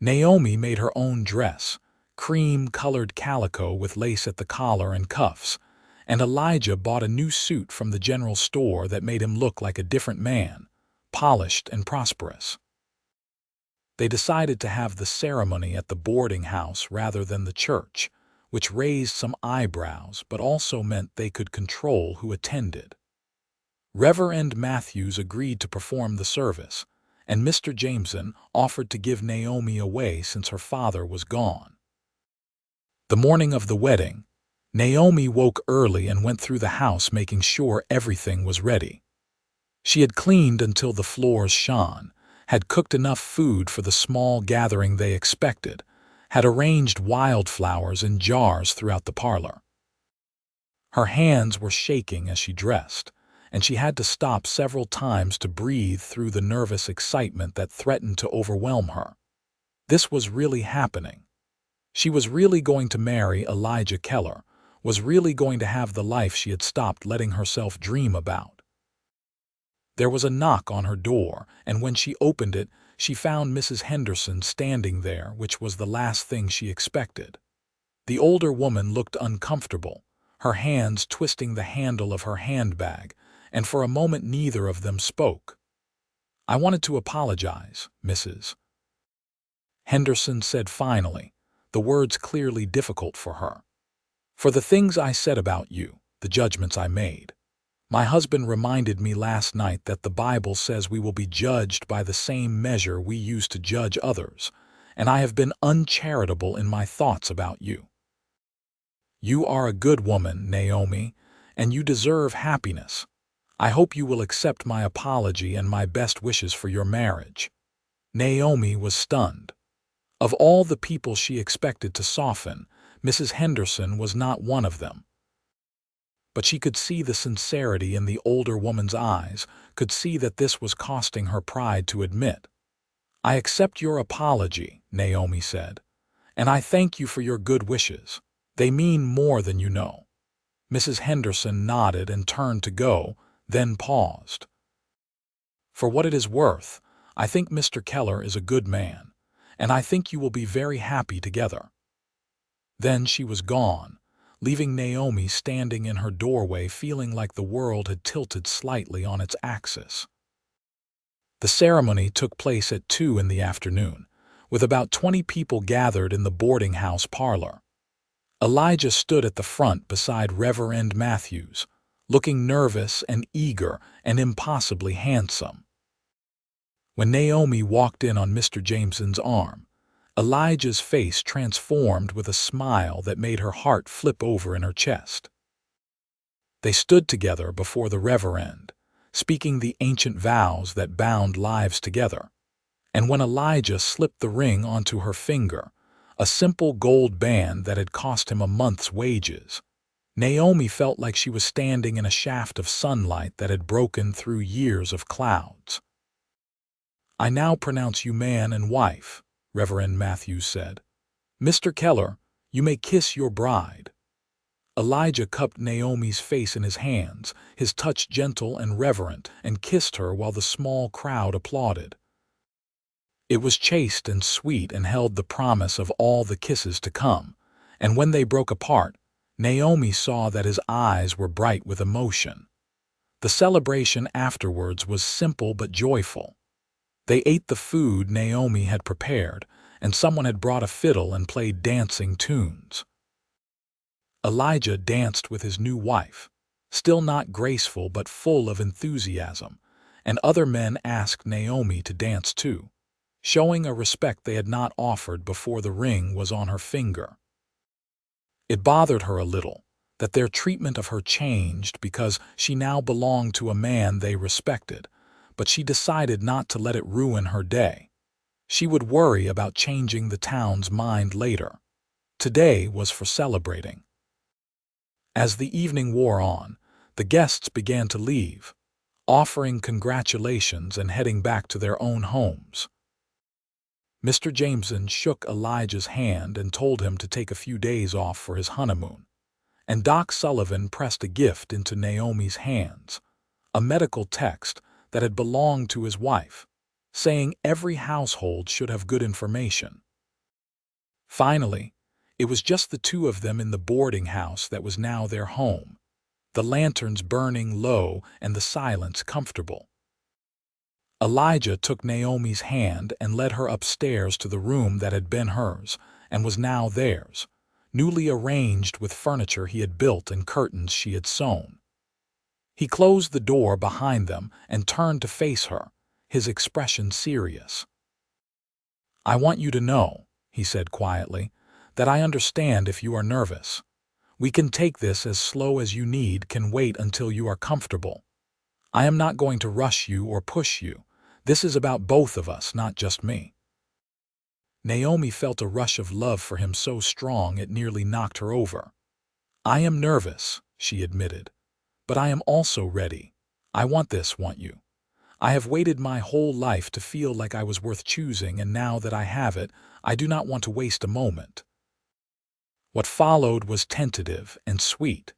Naomi made her own dress, cream-colored calico with lace at the collar and cuffs, and Elijah bought a new suit from the general store that made him look like a different man, polished and prosperous. They decided to have the ceremony at the boarding house rather than the church, which raised some eyebrows but also meant they could control who attended. Reverend Matthews agreed to perform the service, and Mr. Jameson offered to give Naomi away since her father was gone. The morning of the wedding, Naomi woke early and went through the house making sure everything was ready. She had cleaned until the floors shone, had cooked enough food for the small gathering they expected, had arranged wildflowers in jars throughout the parlor. Her hands were shaking as she dressed, and she had to stop several times to breathe through the nervous excitement that threatened to overwhelm her. This was really happening. She was really going to marry Elijah Keller, was really going to have the life she had stopped letting herself dream about. There was a knock on her door, and when she opened it, she found Mrs. Henderson standing there, which was the last thing she expected. The older woman looked uncomfortable, her hands twisting the handle of her handbag, and for a moment neither of them spoke. I wanted to apologize, Mrs. Henderson said finally, the words clearly difficult for her. For the things I said about you, the judgments I made. My husband reminded me last night that the Bible says we will be judged by the same measure we use to judge others, and I have been uncharitable in my thoughts about you. You are a good woman, Naomi, and you deserve happiness. I hope you will accept my apology and my best wishes for your marriage. Naomi was stunned. Of all the people she expected to soften, Mrs. Henderson was not one of them. But she could see the sincerity in the older woman's eyes, could see that this was costing her pride to admit. "I accept your apology," Naomi said, "and I thank you for your good wishes. They mean more than you know." Mrs. Henderson nodded and turned to go, then paused. "For what it is worth, I think Mr. Keller is a good man, and I think you will be very happy together." Then she was gone, leaving Naomi standing in her doorway feeling like the world had tilted slightly on its axis. The ceremony took place at 2 in the afternoon, with about 20 people gathered in the boarding house parlor. Elijah stood at the front beside Reverend Matthews, looking nervous and eager and impossibly handsome. When Naomi walked in on Mr. Jameson's arm, Elijah's face transformed with a smile that made her heart flip over in her chest. They stood together before the Reverend, speaking the ancient vows that bound lives together. And when Elijah slipped the ring onto her finger, a simple gold band that had cost him a month's wages, Naomi felt like she was standing in a shaft of sunlight that had broken through years of clouds. "I now pronounce you man and wife," Reverend Matthews said. "Mr. Keller, you may kiss your bride." Elijah cupped Naomi's face in his hands, his touch gentle and reverent, and kissed her while the small crowd applauded. It was chaste and sweet and held the promise of all the kisses to come, and when they broke apart, Naomi saw that his eyes were bright with emotion. The celebration afterwards was simple but joyful. They ate the food Naomi had prepared, and someone had brought a fiddle and played dancing tunes. Elijah danced with his new wife, still not graceful but full of enthusiasm, and other men asked Naomi to dance too, showing a respect they had not offered before the ring was on her finger. It bothered her a little that their treatment of her changed because she now belonged to a man they respected, but she decided not to let it ruin her day. She would worry about changing the town's mind later. Today was for celebrating. As the evening wore on, the guests began to leave, offering congratulations and heading back to their own homes. Mr. Jameson shook Elijah's hand and told him to take a few days off for his honeymoon, and Doc Sullivan pressed a gift into Naomi's hands, a medical text that had belonged to his wife, saying every household should have good information. Finally, it was just the two of them in the boarding house that was now their home, the lanterns burning low and the silence comfortable. Elijah took Naomi's hand and led her upstairs to the room that had been hers and was now theirs, newly arranged with furniture he had built and curtains she had sewn. He closed the door behind them and turned to face her, his expression serious. "I want you to know," he said quietly, "that I understand if you are nervous. We can take this as slow as you need, can wait until you are comfortable. I am not going to rush you or push you. This is about both of us, not just me." Naomi felt a rush of love for him so strong it nearly knocked her over. "I am nervous," she admitted, "but I am also ready. I want this, want you. I have waited my whole life to feel like I was worth choosing, and now that I have it, I do not want to waste a moment." What followed was tentative and sweet,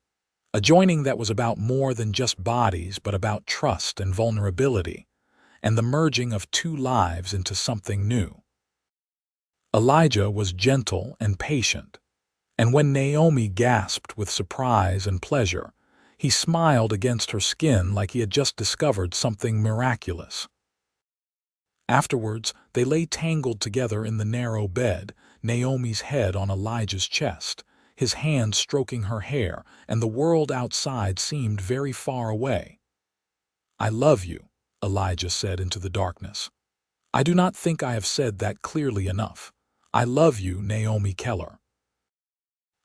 a joining that was about more than just bodies but about trust and vulnerability, and the merging of two lives into something new. Elijah was gentle and patient, and when Naomi gasped with surprise and pleasure, he smiled against her skin like he had just discovered something miraculous. Afterwards, they lay tangled together in the narrow bed, Naomi's head on Elijah's chest, his hand stroking her hair, and the world outside seemed very far away. "I love you," Elijah said into the darkness. "I do not think I have said that clearly enough. I love you, Naomi Keller.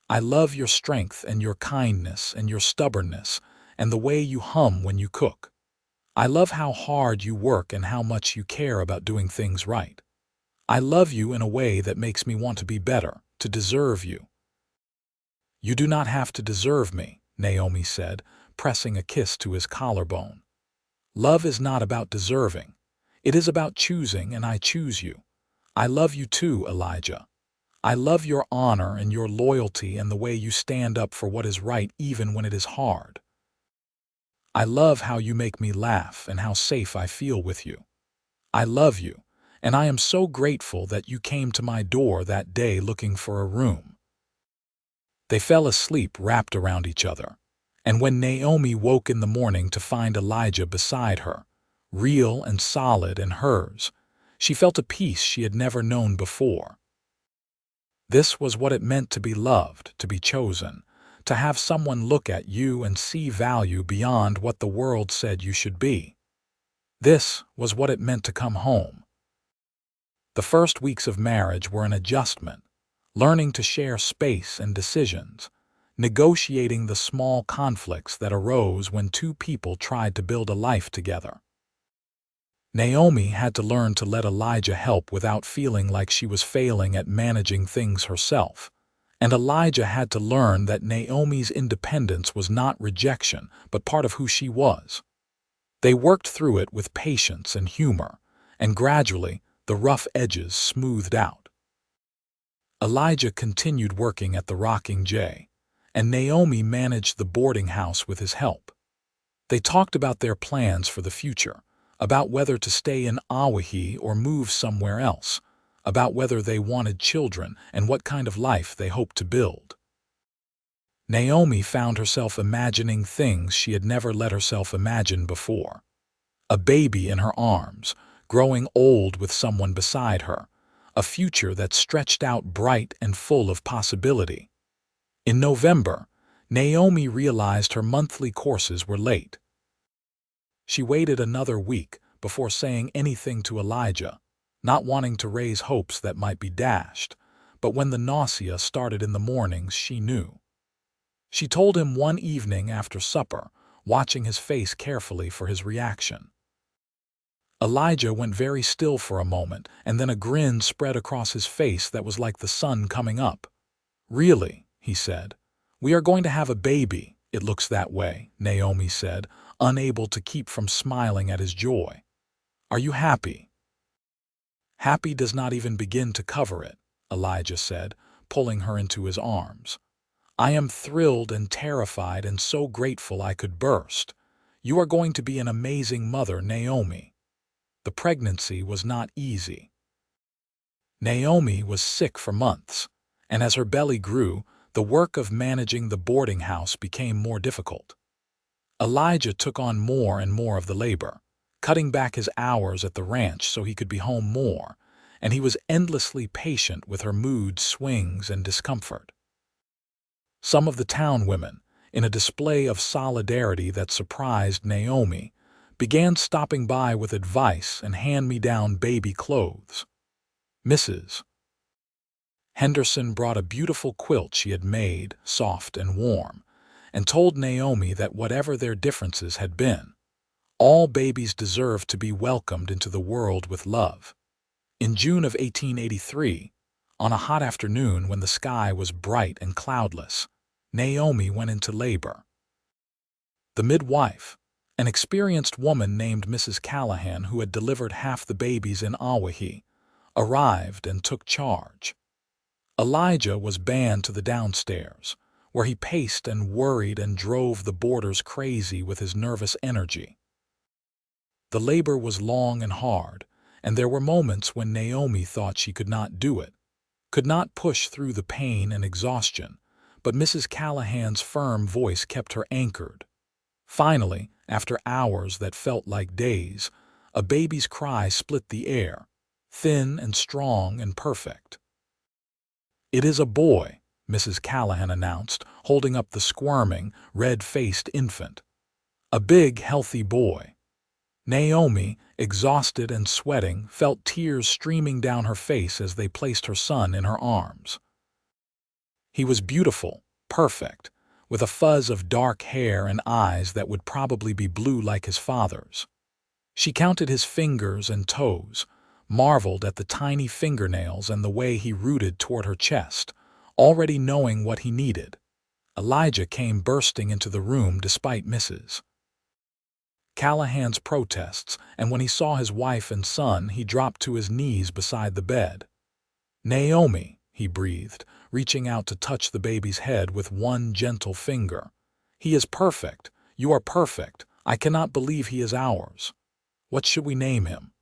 I love your strength and your kindness and your stubbornness and the way you hum when you cook. I love how hard you work and how much you care about doing things right. I love you in a way that makes me want to be better, to deserve you." "You do not have to deserve me," Naomi said, pressing a kiss to his collarbone. "Love is not about deserving. It is about choosing, and I choose you. I love you too, Elijah. I love your honor and your loyalty and the way you stand up for what is right even when it is hard. I love how you make me laugh and how safe I feel with you. I love you, and I am so grateful that you came to my door that day looking for a room." They fell asleep wrapped around each other, and when Naomi woke in the morning to find Elijah beside her, real and solid in hers, she felt a peace she had never known before. This was what it meant to be loved, to be chosen, to have someone look at you and see value beyond what the world said you should be. This was what it meant to come home. The first weeks of marriage were an adjustment, learning to share space and decisions, negotiating the small conflicts that arose when two people tried to build a life together. Naomi had to learn to let Elijah help without feeling like she was failing at managing things herself, and Elijah had to learn that Naomi's independence was not rejection, but part of who she was. They worked through it with patience and humor, and gradually the rough edges smoothed out. Elijah continued working at the Rocking J, and Naomi managed the boarding house with his help. They talked about their plans for the future, about whether to stay in Owyhee or move somewhere else, about whether they wanted children and what kind of life they hoped to build. Naomi found herself imagining things she had never let herself imagine before. A baby in her arms, growing old with someone beside her, a future that stretched out bright and full of possibility. In November, Naomi realized her monthly courses were late. She waited another week before saying anything to Elijah, not wanting to raise hopes that might be dashed, but when the nausea started in the mornings, she knew. She told him one evening after supper, watching his face carefully for his reaction. Elijah went very still for a moment, and then a grin spread across his face that was like the sun coming up. "Really," he said, "we are going to have a baby. It looks that way," Naomi said, unable to keep from smiling at his joy. "Are you happy?" "Happy does not even begin to cover it," Elijah said, pulling her into his arms. "I am thrilled and terrified and so grateful I could burst. You are going to be an amazing mother, Naomi." The pregnancy was not easy. Naomi was sick for months, and as her belly grew, the work of managing the boarding house became more difficult. Elijah took on more and more of the labor, cutting back his hours at the ranch so he could be home more, and he was endlessly patient with her mood swings and discomfort. Some of the town women, in a display of solidarity that surprised Naomi, began stopping by with advice and hand-me-down baby clothes. Mrs. Henderson brought a beautiful quilt she had made, soft and warm, and told Naomi that whatever their differences had been, all babies deserved to be welcomed into the world with love. In June of 1883, on a hot afternoon when the sky was bright and cloudless, Naomi went into labor. The midwife, an experienced woman named Mrs. Callahan who had delivered half the babies in Owyhee, arrived and took charge. Elijah was banned to the downstairs, where he paced and worried and drove the boarders crazy with his nervous energy. The labor was long and hard, and there were moments when Naomi thought she could not do it, could not push through the pain and exhaustion, but Mrs. Callahan's firm voice kept her anchored. Finally, after hours that felt like days, a baby's cry split the air, thin and strong and perfect. "It is a boy," Mrs. Callahan announced, holding up the squirming, red-faced infant. "A big, healthy boy." Naomi, exhausted and sweating, felt tears streaming down her face as they placed her son in her arms. He was beautiful, perfect, with a fuzz of dark hair and eyes that would probably be blue like his father's. She counted his fingers and toes, marveled at the tiny fingernails and the way he rooted toward her chest, already knowing what he needed. Elijah came bursting into the room despite Mrs. Callahan's protests, and when he saw his wife and son, he dropped to his knees beside the bed. "Naomi," he breathed, reaching out to touch the baby's head with one gentle finger. "He is perfect. You are perfect. I cannot believe he is ours. What should we name him?"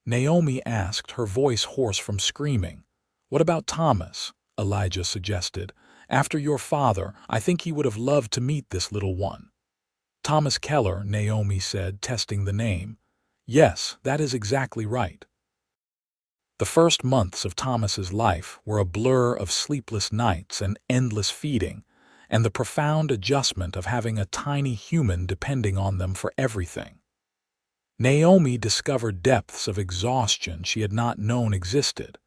Naomi asked, her voice hoarse from screaming. "What about Thomas?" Elijah suggested. "After your father, I think he would have loved to meet this little one." "Thomas Keller," Naomi said, testing the name. "Yes, that is exactly right." The first months of Thomas's life were a blur of sleepless nights and endless feeding, and the profound adjustment of having a tiny human depending on them for everything. Naomi discovered depths of exhaustion she had not known existed,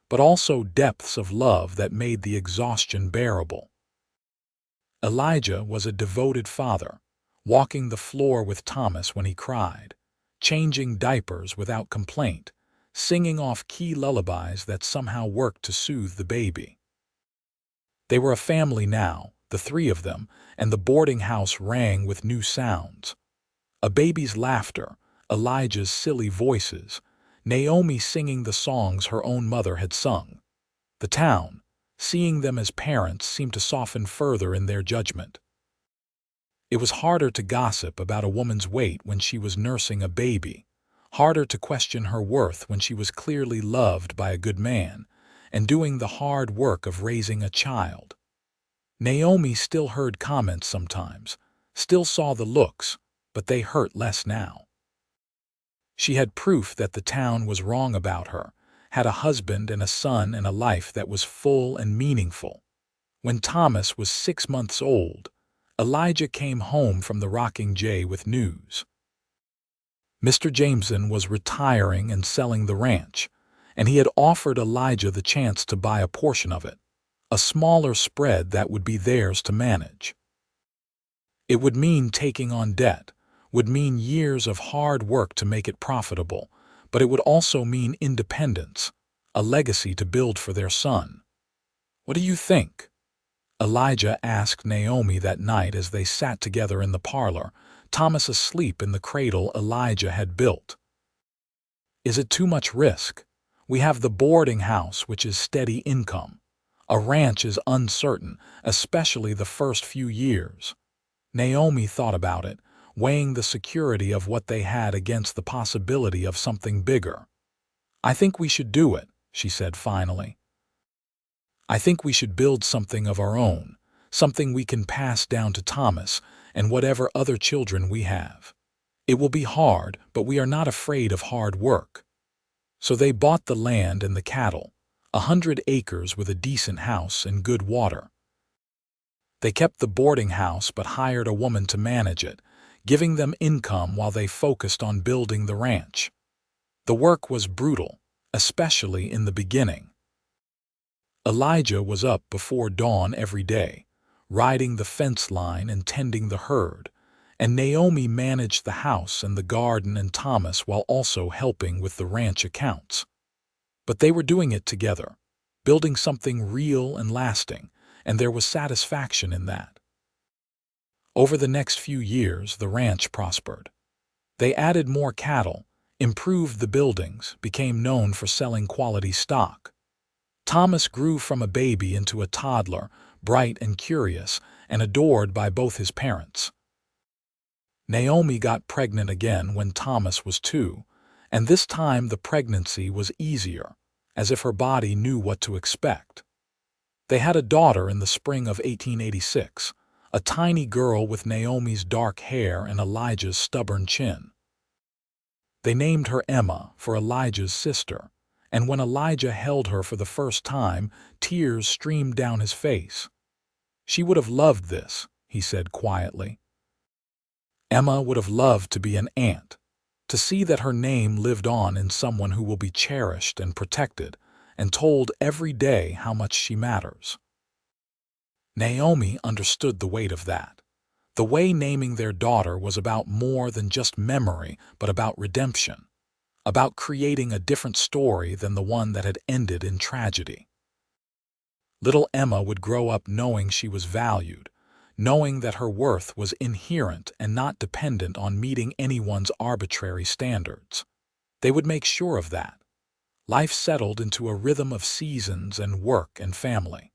but also depths of love that made the exhaustion bearable. Elijah was a devoted father, walking the floor with Thomas when he cried, changing diapers without complaint, singing off-key lullabies that somehow worked to soothe the baby. They were a family now, the three of them, and the boarding house rang with new sounds. A baby's laughter, Elijah's silly voices, Naomi singing the songs her own mother had sung. The town, seeing them as parents, seemed to soften further in their judgment. It was harder to gossip about a woman's weight when she was nursing a baby, harder to question her worth when she was clearly loved by a good man and doing the hard work of raising a child. Naomi still heard comments sometimes, still saw the looks, but they hurt less now. She had proof that the town was wrong about her, had a husband and a son and a life that was full and meaningful. When Thomas was 6 months old, Elijah came home from the rocking J with news. Mr. Jameson was retiring and selling the ranch, and he had offered Elijah the chance to buy a portion of it, a smaller spread that would be theirs to manage. It would mean taking on debt, would mean years of hard work to make it profitable, but it would also mean independence, a legacy to build for their son. "What do you think?" Elijah asked Naomi that night as they sat together in the parlor, Thomas asleep in the cradle Elijah had built. "Is it too much risk? We have the boarding house, which is steady income. A ranch is uncertain, especially the first few years." Naomi thought about it, weighing the security of what they had against the possibility of something bigger. "I think we should do it," she said finally. "I think we should build something of our own, something we can pass down to Thomas and whatever other children we have. It will be hard, but we are not afraid of hard work." So they bought the land and the cattle, 100 acres with a decent house and good water. They kept the boarding house but hired a woman to manage it, giving them income while they focused on building the ranch. The work was brutal, especially in the beginning. Elijah was up before dawn every day, riding the fence line and tending the herd, and Naomi managed the house and the garden and Thomas while also helping with the ranch accounts. But they were doing it together, building something real and lasting, and there was satisfaction in that. Over the next few years, the ranch prospered. They added more cattle, improved the buildings, became known for selling quality stock. Thomas grew from a baby into a toddler, bright and curious, and adored by both his parents. Naomi got pregnant again when Thomas was 2, and this time the pregnancy was easier, as if her body knew what to expect. They had a daughter in the spring of 1886, a tiny girl with Naomi's dark hair and Elijah's stubborn chin. They named her Emma for Elijah's sister, and when Elijah held her for the first time, tears streamed down his face. "She would have loved this," he said quietly. Emma would have loved to be an aunt, to see that her name lived on in someone who will be cherished and protected, and told every day how much she matters. Naomi understood the weight of that. The way naming their daughter was about more than just memory, but about redemption, about creating a different story than the one that had ended in tragedy. Little Emma would grow up knowing she was valued, knowing that her worth was inherent and not dependent on meeting anyone's arbitrary standards. They would make sure of that. Life settled into a rhythm of seasons and work and family.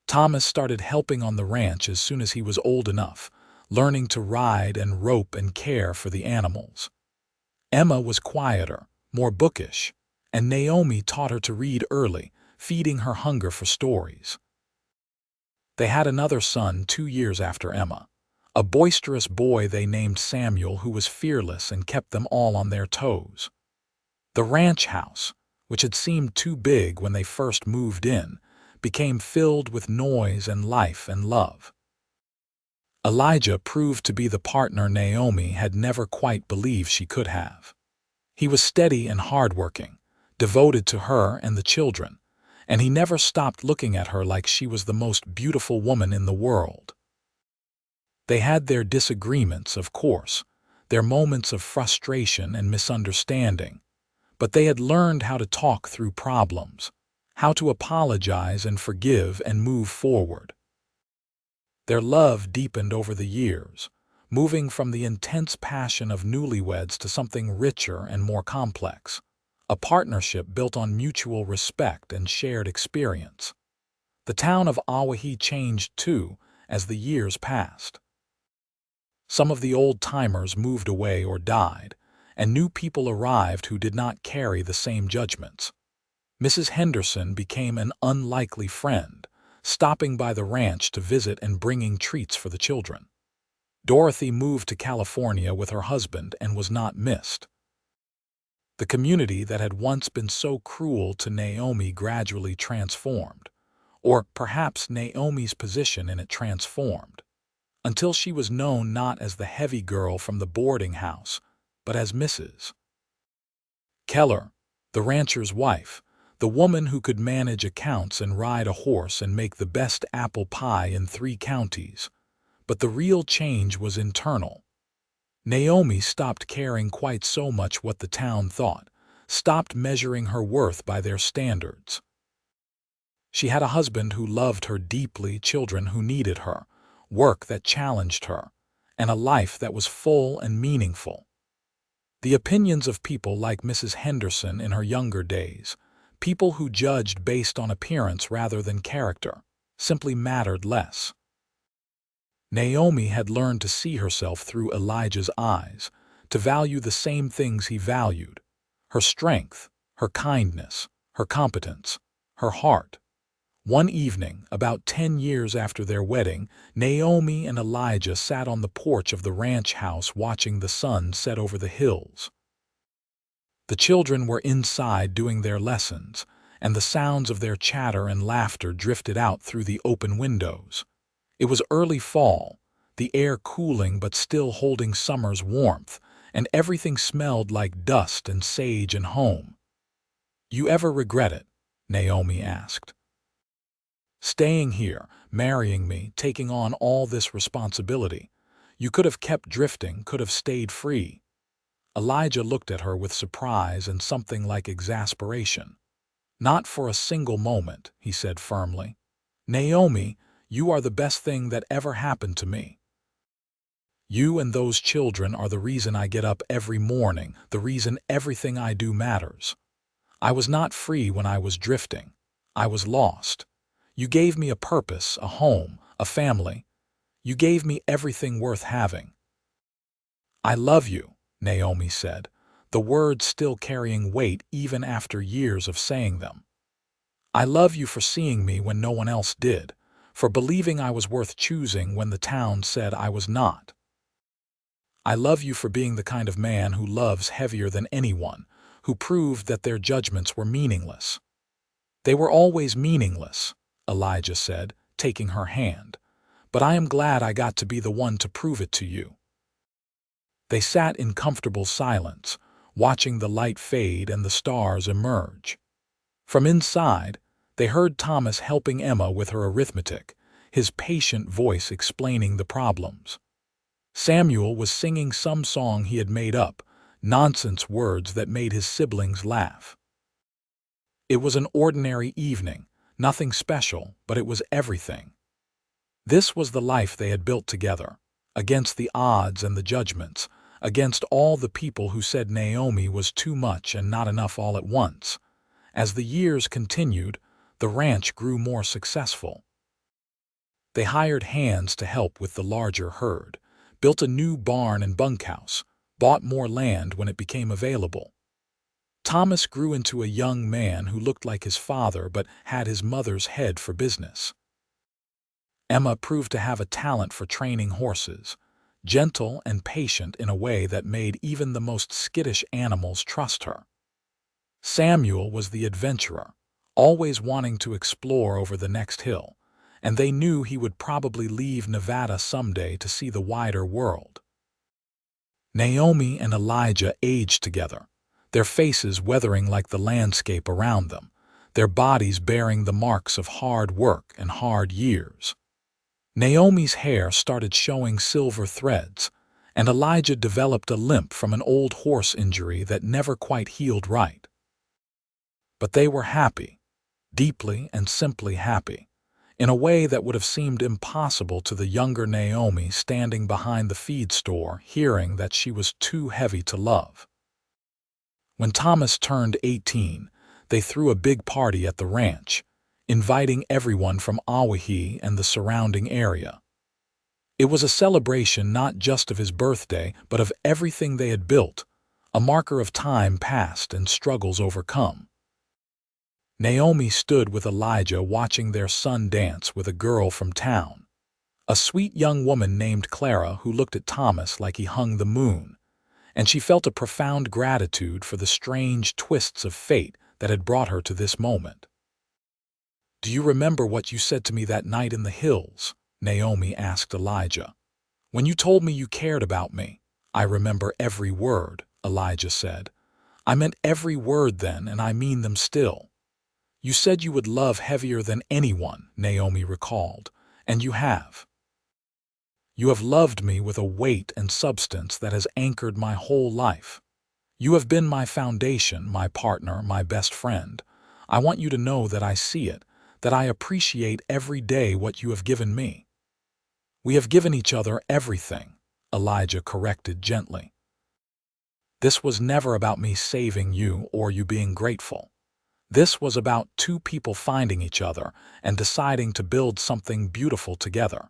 Thomas started helping on the ranch as soon as he was old enough, learning to ride and rope and care for the animals. Emma was quieter, more bookish, and Naomi taught her to read early, feeding her hunger for stories. They had another son 2 years after Emma, a boisterous boy they named Samuel who was fearless and kept them all on their toes. The ranch house, which had seemed too big when they first moved in, became filled with noise and life and love. Elijah proved to be the partner Naomi had never quite believed she could have. He was steady and hardworking, devoted to her and the children, and he never stopped looking at her like she was the most beautiful woman in the world. They had their disagreements, of course, their moments of frustration and misunderstanding, but they had learned how to talk through problems, how to apologize and forgive and move forward. Their love deepened over the years, moving from the intense passion of newlyweds to something richer and more complex, a partnership built on mutual respect and shared experience. The town of Owyhee changed too as the years passed. Some of the old-timers moved away or died, and new people arrived who did not carry the same judgments. Mrs. Henderson became an unlikely friend, stopping by the ranch to visit and bringing treats for the children. Dorothy moved to California with her husband and was not missed. The community that had once been so cruel to Naomi gradually transformed, or perhaps Naomi's position in it transformed, until she was known not as the heavy girl from the boarding house, but as Mrs. Keller, the rancher's wife, the woman who could manage accounts and ride a horse and make the best apple pie in 3 counties. But the real change was internal. Naomi stopped caring quite so much what the town thought, stopped measuring her worth by their standards. She had a husband who loved her deeply, children who needed her, work that challenged her, and a life that was full and meaningful. The opinions of people like Mrs. Henderson in her younger days, people who judged based on appearance rather than character, simply mattered less. Naomi had learned to see herself through Elijah's eyes, to value the same things he valued: her strength, her kindness, her competence, her heart. One evening, about 10 years after their wedding, Naomi and Elijah sat on the porch of the ranch house watching the sun set over the hills. The children were inside doing their lessons, and the sounds of their chatter and laughter drifted out through the open windows. It was early fall, the air cooling but still holding summer's warmth, and everything smelled like dust and sage and home. "You ever regret it?" Naomi asked. "Staying here, marrying me, taking on all this responsibility. You could have kept drifting, could have stayed free." Elijah looked at her with surprise and something like exasperation. "Not for a single moment," he said firmly. "Naomi, you are the best thing that ever happened to me. You and those children are the reason I get up every morning, the reason everything I do matters. I was not free when I was drifting. I was lost. You gave me a purpose, a home, a family. You gave me everything worth having." "I love you," Naomi said, the words still carrying weight even after years of saying them. "I love you for seeing me when no one else did, for believing I was worth choosing when the town said I was not. I love you for being the kind of man who loves heavier than anyone, who proved that their judgments were meaningless." "They were always meaningless," Elijah said, taking her hand, "but I am glad I got to be the one to prove it to you." They sat in comfortable silence, watching the light fade and the stars emerge. From inside, they heard Thomas helping Emma with her arithmetic, his patient voice explaining the problems. Samuel was singing some song he had made up, nonsense words that made his siblings laugh. It was an ordinary evening, Nothing special, but it was everything. This was the life they had built together, against the odds and the judgments, against all the people who said Naomi was too much and not enough all at once. As the years continued, the ranch grew more successful. They hired hands to help with the larger herd, built a new barn and bunkhouse, bought more land when it became available. Thomas grew into a young man who looked like his father but had his mother's head for business. Emma proved to have a talent for training horses, gentle and patient in a way that made even the most skittish animals trust her. Samuel was the adventurer, always wanting to explore over the next hill, and they knew he would probably leave Nevada someday to see the wider world. Naomi and Elijah aged together, their faces weathering like the landscape around them, their bodies bearing the marks of hard work and hard years. Naomi's hair started showing silver threads, and Elijah developed a limp from an old horse injury that never quite healed right. But they were happy, deeply and simply happy, in a way that would have seemed impossible to the younger Naomi standing behind the feed store, hearing that she was too heavy to love. When Thomas turned 18, they threw a big party at the ranch, inviting everyone from Owyhee and the surrounding area. It was a celebration not just of his birthday, but of everything they had built, a marker of time past and struggles overcome. Naomi stood with Elijah watching their son dance with a girl from town, a sweet young woman named Clara who looked at Thomas like he hung the moon, and she felt a profound gratitude for the strange twists of fate that had brought her to this moment. "Do you remember what you said to me that night in the hills?" Naomi asked Elijah. "When you told me you cared about me." "I remember every word," Elijah said. "I meant every word then, and I mean them still." "You said you would love heavier than anyone," Naomi recalled, "and you have. You have loved me with a weight and substance that has anchored my whole life. You have been my foundation, my partner, my best friend. I want you to know that I see it, that I appreciate every day what you have given me." "We have given each other everything," Elijah corrected gently. "This was never about me saving you or you being grateful. This was about two people finding each other and deciding to build something beautiful together.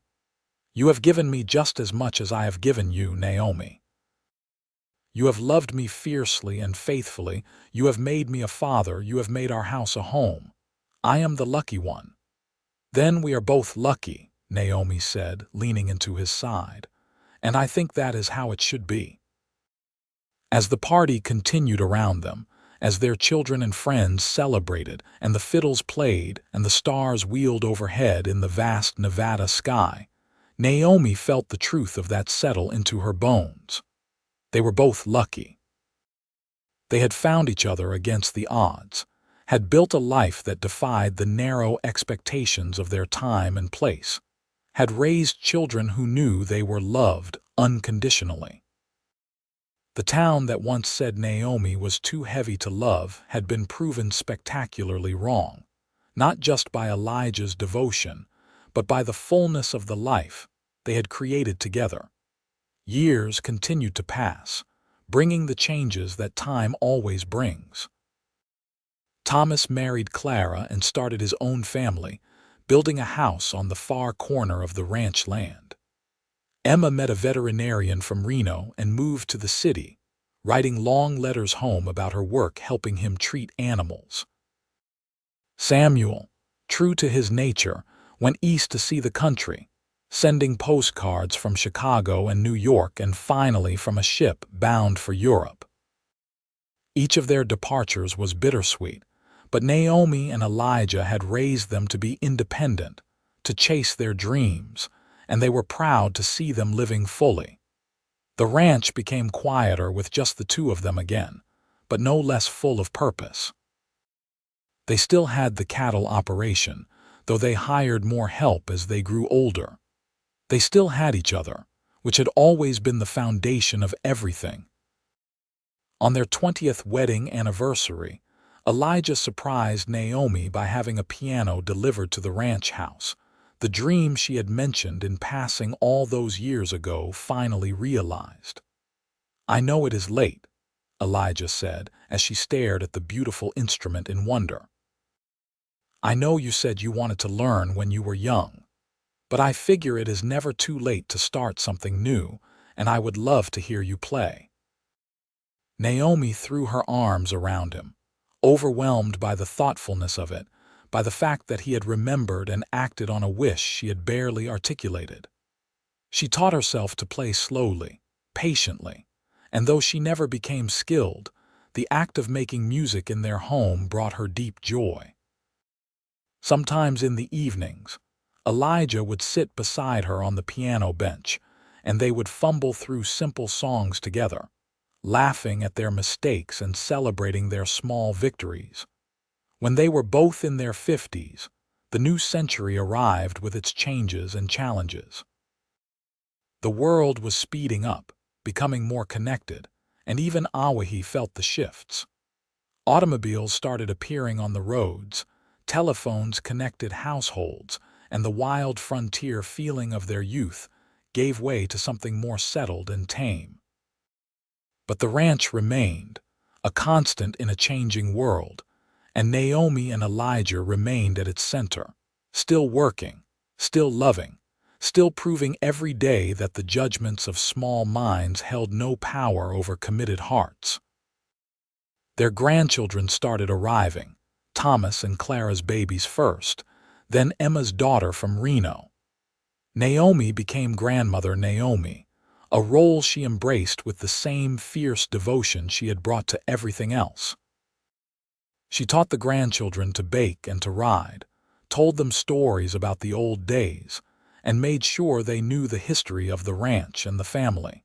You have given me just as much as I have given you, Naomi. You have loved me fiercely and faithfully. You have made me a father. You have made our house a home. I am the lucky one." "Then we are both lucky," Naomi said, leaning into his side, "and I think that is how it should be." As the party continued around them, as their children and friends celebrated and the fiddles played and the stars wheeled overhead in the vast Nevada sky, Naomi felt the truth of that settle into her bones. They were both lucky. They had found each other against the odds, had built a life that defied the narrow expectations of their time and place, had raised children who knew they were loved unconditionally. The town that once said Naomi was too heavy to love had been proven spectacularly wrong, not just by Elijah's devotion, but by the fullness of the life they had created together. Years continued to pass, bringing the changes that time always brings. Thomas married Clara and started his own family, building a house on the far corner of the ranch land. Emma met a veterinarian from Reno and moved to the city, writing long letters home about her work helping him treat animals. Samuel, true to his nature, went east to see the country, sending postcards from Chicago and New York and finally from a ship bound for Europe. Each of their departures was bittersweet, but Naomi and Elijah had raised them to be independent, to chase their dreams, and they were proud to see them living fully. The ranch became quieter with just the two of them again, but no less full of purpose. They still had the cattle operation, though they hired more help as they grew older. They still had each other, which had always been the foundation of everything. On their 20th wedding anniversary, Elijah surprised Naomi by having a piano delivered to the ranch house. The dream she had mentioned in passing all those years ago finally realized. "I know it is late," Elijah said as she stared at the beautiful instrument in wonder. "I know you said you wanted to learn when you were young, but I figure it is never too late to start something new, and I would love to hear you play." Naomi threw her arms around him, overwhelmed by the thoughtfulness of it, by the fact that he had remembered and acted on a wish she had barely articulated. She taught herself to play slowly, patiently, and though she never became skilled, the act of making music in their home brought her deep joy. Sometimes in the evenings, Elijah would sit beside her on the piano bench, and they would fumble through simple songs together, laughing at their mistakes and celebrating their small victories. When they were both in their 50s, the new century arrived with its changes and challenges. The world was speeding up, becoming more connected, and even Owyhee felt the shifts. Automobiles started appearing on the roads, telephones connected households, and the wild frontier feeling of their youth gave way to something more settled and tame. But the ranch remained, a constant in a changing world, and Naomi and Elijah remained at its center, still working, still loving, still proving every day that the judgments of small minds held no power over committed hearts. Their grandchildren started arriving, Thomas and Clara's babies first, then Emma's daughter from Reno. Naomi became grandmother Naomi, a role she embraced with the same fierce devotion she had brought to everything else. She taught the grandchildren to bake and to ride, told them stories about the old days, and made sure they knew the history of the ranch and the family.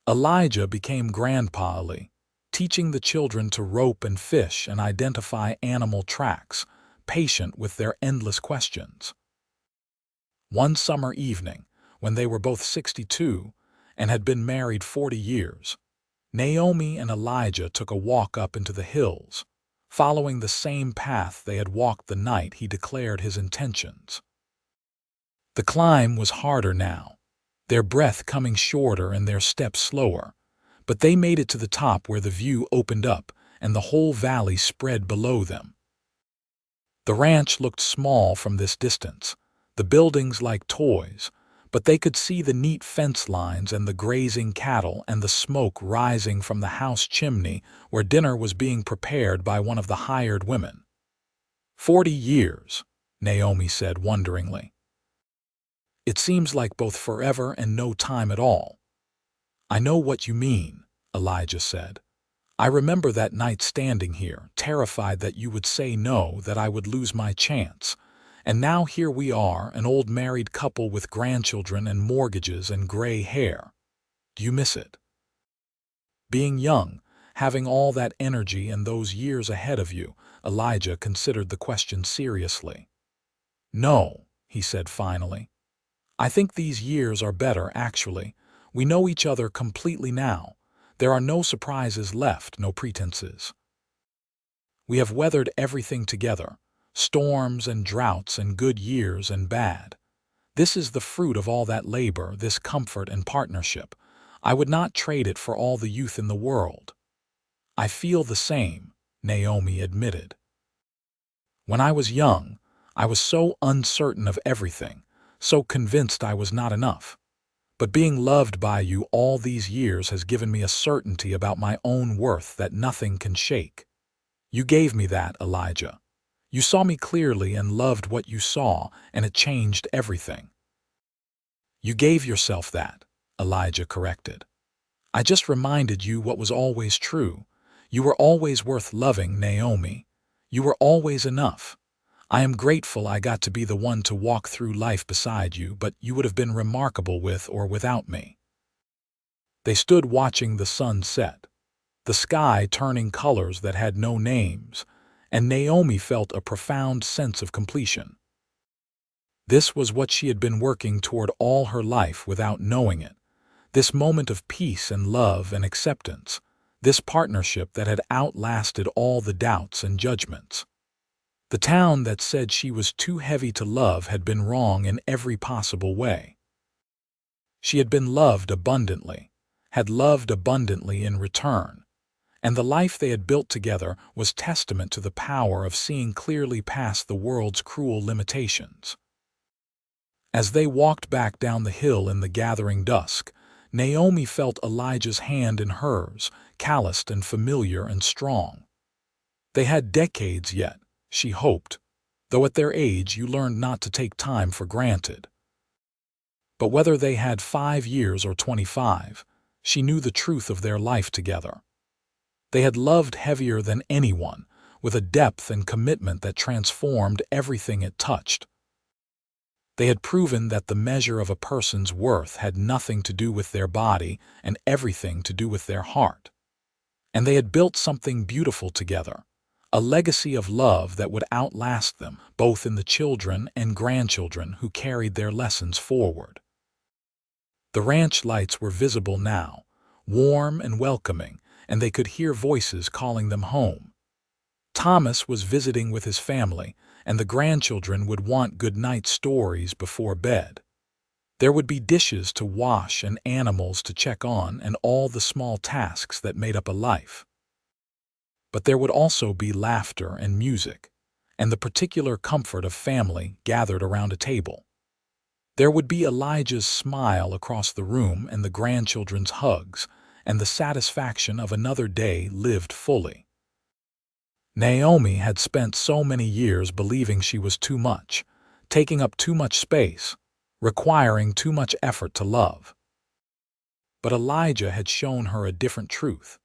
Elijah became Grandpa Ali, teaching the children to rope and fish and identify animal tracks, patient with their endless questions. One summer evening, when they were both 62 and had been married 40 years, Naomi and Elijah took a walk up into the hills, following the same path they had walked the night he declared his intentions. The climb was harder now, their breath coming shorter and their steps slower, but they made it to the top where the view opened up and the whole valley spread below them. The ranch looked small from this distance, the buildings like toys, but they could see the neat fence lines and the grazing cattle and the smoke rising from the house chimney where dinner was being prepared by one of the hired women. 40 years, Naomi said wonderingly. "It seems like both forever and no time at all." "I know what you mean," Elijah said. "I remember that night standing here, terrified that you would say no, that I would lose my chance. And now here we are, an old married couple with grandchildren and mortgages and gray hair. Do you miss it? Being young, having all that energy and those years ahead of you." Elijah considered the question seriously. "No," he said finally. "I think these years are better, actually. We know each other completely now. There are no surprises left, no pretenses. We have weathered everything together, storms and droughts and good years and bad. This is the fruit of all that labor, this comfort and partnership. I would not trade it for all the youth in the world." "I feel the same," Naomi admitted. "When I was young, I was so uncertain of everything, so convinced I was not enough. But being loved by you all these years has given me a certainty about my own worth that nothing can shake. You gave me that, Elijah. You saw me clearly and loved what you saw, and it changed everything." "You gave yourself that," Elijah corrected. "I just reminded you what was always true. You were always worth loving, Naomi. You were always enough. I am grateful I got to be the one to walk through life beside you, but you would have been remarkable with or without me." They stood watching the sun set, the sky turning colors that had no names, and Naomi felt a profound sense of completion. This was what she had been working toward all her life without knowing it, this moment of peace and love and acceptance, this partnership that had outlasted all the doubts and judgments. The town that said she was too heavy to love had been wrong in every possible way. She had been loved abundantly, had loved abundantly in return, and the life they had built together was testament to the power of seeing clearly past the world's cruel limitations. As they walked back down the hill in the gathering dusk, Naomi felt Elijah's hand in hers, calloused and familiar and strong. They had decades yet, she hoped, though at their age you learned not to take time for granted. But whether they had 5 years or 25, she knew the truth of their life together. They had loved heavier than anyone, with a depth and commitment that transformed everything it touched. They had proven that the measure of a person's worth had nothing to do with their body and everything to do with their heart. And they had built something beautiful together, a legacy of love that would outlast them, both in the children and grandchildren who carried their lessons forward. The ranch lights were visible now, warm and welcoming, and they could hear voices calling them home. Thomas was visiting with his family, and the grandchildren would want good-night stories before bed. There would be dishes to wash and animals to check on and all the small tasks that made up a life. But there would also be laughter and music, and the particular comfort of family gathered around a table. There would be Elijah's smile across the room and the grandchildren's hugs, and the satisfaction of another day lived fully. Naomi had spent so many years believing she was too much, taking up too much space, requiring too much effort to love. But Elijah had shown her a different truth,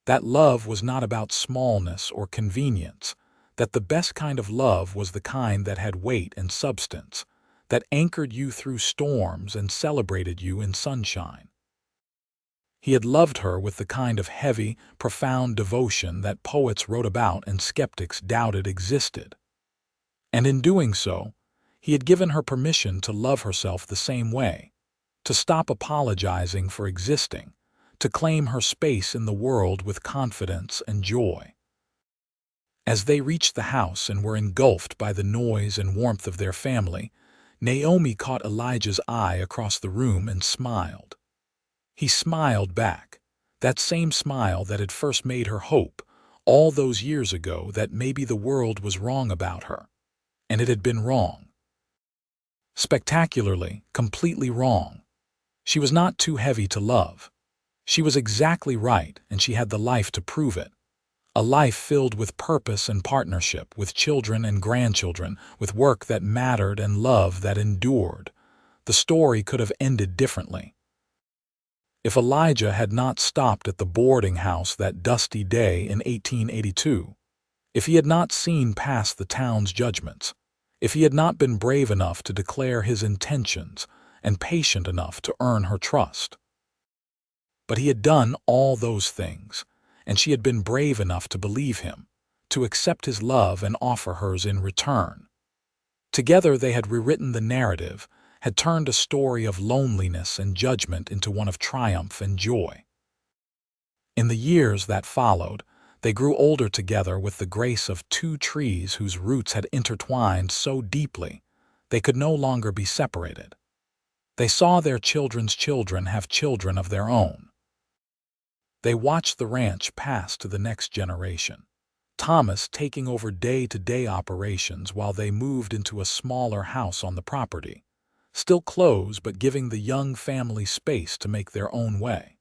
that love was not about smallness or convenience, that the best kind of love was the kind that had weight and substance, that anchored you through storms and celebrated you in sunshine. He had loved her with the kind of heavy, profound devotion that poets wrote about and skeptics doubted existed. And in doing so, he had given her permission to love herself the same way, to stop apologizing for existing, to claim her space in the world with confidence and joy. As they reached the house and were engulfed by the noise and warmth of their family, Naomi caught Elijah's eye across the room and smiled. He smiled back, that same smile that had first made her hope, all those years ago, that maybe the world was wrong about her. And it had been wrong. Spectacularly, completely wrong. She was not too heavy to love. She was exactly right, and she had the life to prove it. A life filled with purpose and partnership, with children and grandchildren, with work that mattered and love that endured. The story could have ended differently. If Elijah had not stopped at the boarding house that dusty day in 1882, if he had not seen past the town's judgments, if he had not been brave enough to declare his intentions and patient enough to earn her trust. But he had done all those things, and she had been brave enough to believe him, to accept his love and offer hers in return. Together they had rewritten the narrative, had turned a story of loneliness and judgment into one of triumph and joy. In the years that followed, they grew older together with the grace of two trees whose roots had intertwined so deeply they could no longer be separated. They saw their children's children have children of their own. They watched the ranch pass to the next generation, Thomas taking over day-to-day operations while they moved into a smaller house on the property, still close but giving the young family space to make their own way.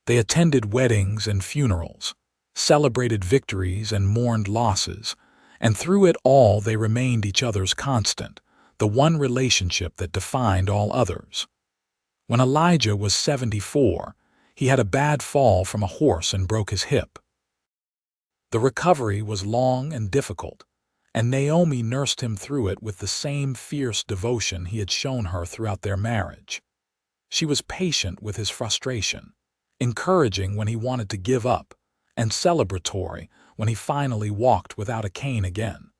They attended weddings and funerals, celebrated victories and mourned losses, and through it all they remained each other's constant, the one relationship that defined all others. When Elijah was 74, he had a bad fall from a horse and broke his hip. The recovery was long and difficult, and Naomi nursed him through it with the same fierce devotion he had shown her throughout their marriage. She was patient with his frustration, encouraging when he wanted to give up, and celebratory when he finally walked without a cane again.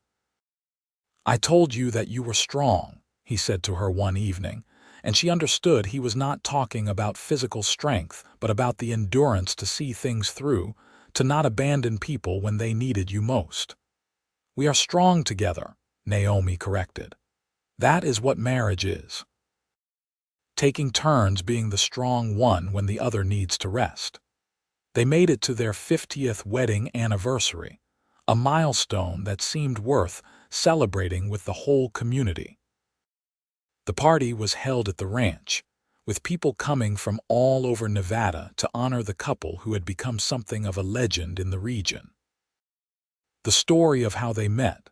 "I told you that you were strong," he said to her one evening, and she understood he was not talking about physical strength, but about the endurance to see things through, to not abandon people when they needed you most. "We are strong together," Naomi corrected. "That is what marriage is. Taking turns being the strong one when the other needs to rest." They made it to their 50th wedding anniversary, a milestone that seemed worth celebrating with the whole community. The party was held at the ranch, with people coming from all over Nevada to honor the couple who had become something of a legend in the region. The story of how they met,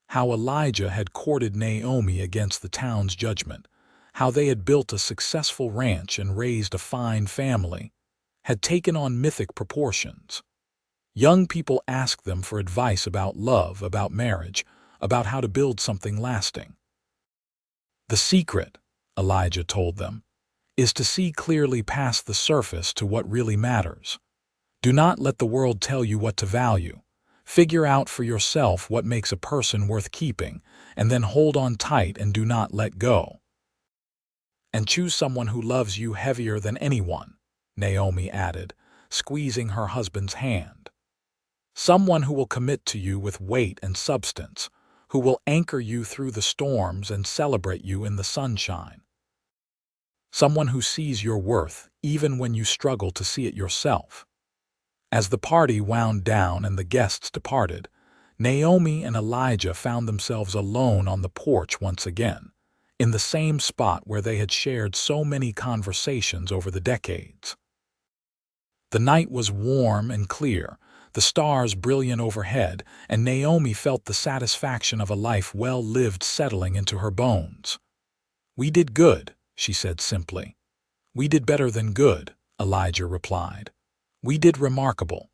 how Elijah had courted Naomi against the town's judgment, how they had built a successful ranch and raised a fine family, had taken on mythic proportions. Young people asked them for advice about love, about marriage, about how to build something lasting. "The secret," Elijah told them, "is to see clearly past the surface to what really matters. Do not let the world tell you what to value. Figure out for yourself what makes a person worth keeping, and then hold on tight and do not let go. And choose someone who loves you heavier than anyone," Naomi added, squeezing her husband's hand. "Someone who will commit to you with weight and substance, who will anchor you through the storms and celebrate you in the sunshine. Someone who sees your worth even when you struggle to see it yourself." As the party wound down and the guests departed, Naomi and Elijah found themselves alone on the porch once again, in the same spot where they had shared so many conversations over the decades. The night was warm and clear, the stars brilliant overhead, and Naomi felt the satisfaction of a life well lived settling into her bones. "We did good," she said simply. "We did better than good," Elijah replied. "We did remarkable.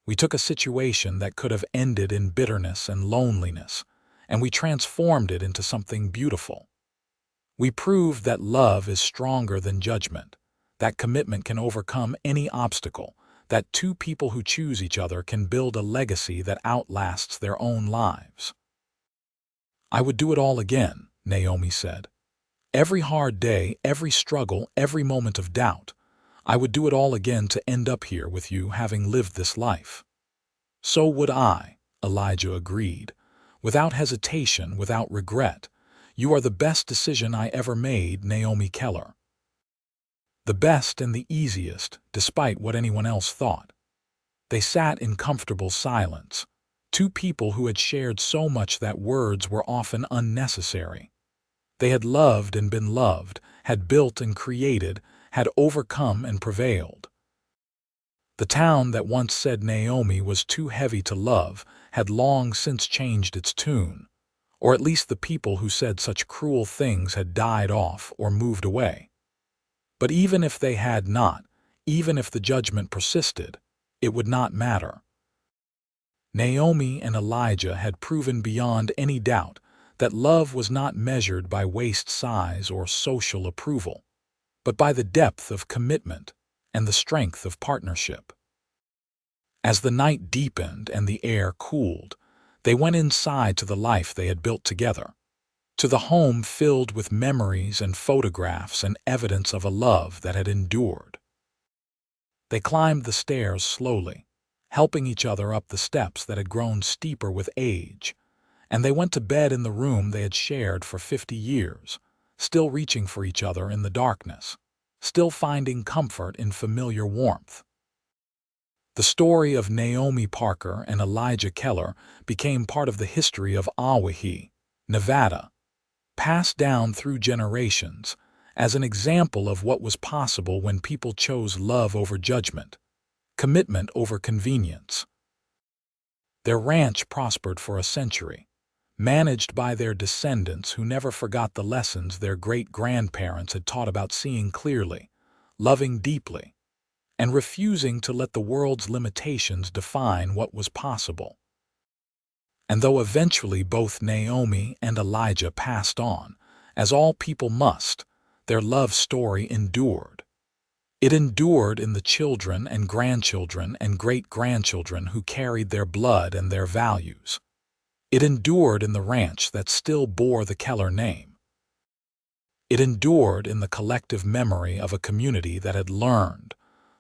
We took a situation that could have ended in bitterness and loneliness, and we transformed it into something beautiful. We proved that love is stronger than judgment, that commitment can overcome any obstacle, that two people who choose each other can build a legacy that outlasts their own lives." "I would do it all again," Naomi said. "Every hard day, every struggle, every moment of doubt. I would do it all again to end up here with you having lived this life." "So would I," Elijah agreed, without hesitation, without regret. "You are the best decision I ever made, Naomi Keller. The best and the easiest, despite what anyone else thought." They sat in comfortable silence, two people who had shared so much that words were often unnecessary. They had loved and been loved, had built and created, had overcome and prevailed. The town that once said Naomi was too heavy to love had long since changed its tune, or at least the people who said such cruel things had died off or moved away. But even if they had not, even if the judgment persisted, it would not matter. Naomi and Elijah had proven beyond any doubt that love was not measured by waist size or social approval, but by the depth of commitment and the strength of partnership. As the night deepened and the air cooled, they went inside to the life they had built together, to the home filled with memories and photographs and evidence of a love that had endured. They climbed the stairs slowly, helping each other up the steps that had grown steeper with age, and they went to bed in the room they had shared for 50 years, still reaching for each other in the darkness, still finding comfort in familiar warmth. The story of Naomi Parker and Elijah Keller became part of the history of Owyhee, Nevada, passed down through generations as an example of what was possible when people chose love over judgment, commitment over convenience. Their ranch prospered for a century, managed by their descendants who never forgot the lessons their great-grandparents had taught about seeing clearly, loving deeply, and refusing to let the world's limitations define what was possible. And though eventually both Naomi and Elijah passed on, as all people must, their love story endured. It endured in the children and grandchildren and great-grandchildren who carried their blood and their values. It endured in the ranch that still bore the Keller name. It endured in the collective memory of a community that had learned,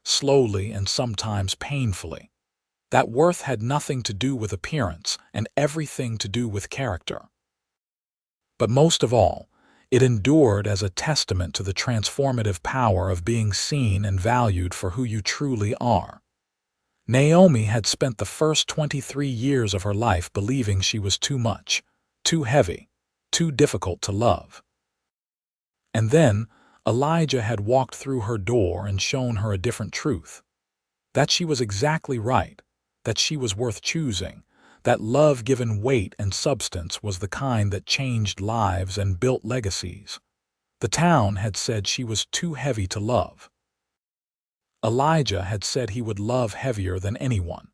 slowly and sometimes painfully, that worth had nothing to do with appearance and everything to do with character. But most of all, it endured as a testament to the transformative power of being seen and valued for who you truly are. Naomi had spent the first 23 years of her life believing she was too much, too heavy, too difficult to love. And then Elijah had walked through her door and shown her a different truth. That she was exactly right, that she was worth choosing, that love given weight and substance was the kind that changed lives and built legacies. The town had said she was too heavy to love. Elijah had said he would love heavier than anyone.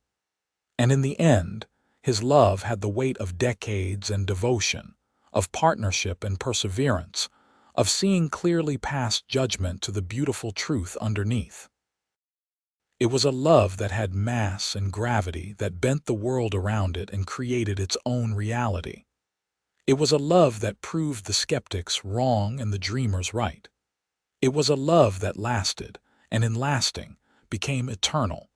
And in the end, his love had the weight of decades and devotion, of partnership and perseverance, of seeing clearly past judgment to the beautiful truth underneath. It was a love that had mass and gravity that bent the world around it and created its own reality. It was a love that proved the skeptics wrong and the dreamers right. It was a love that lasted, and in lasting, became eternal,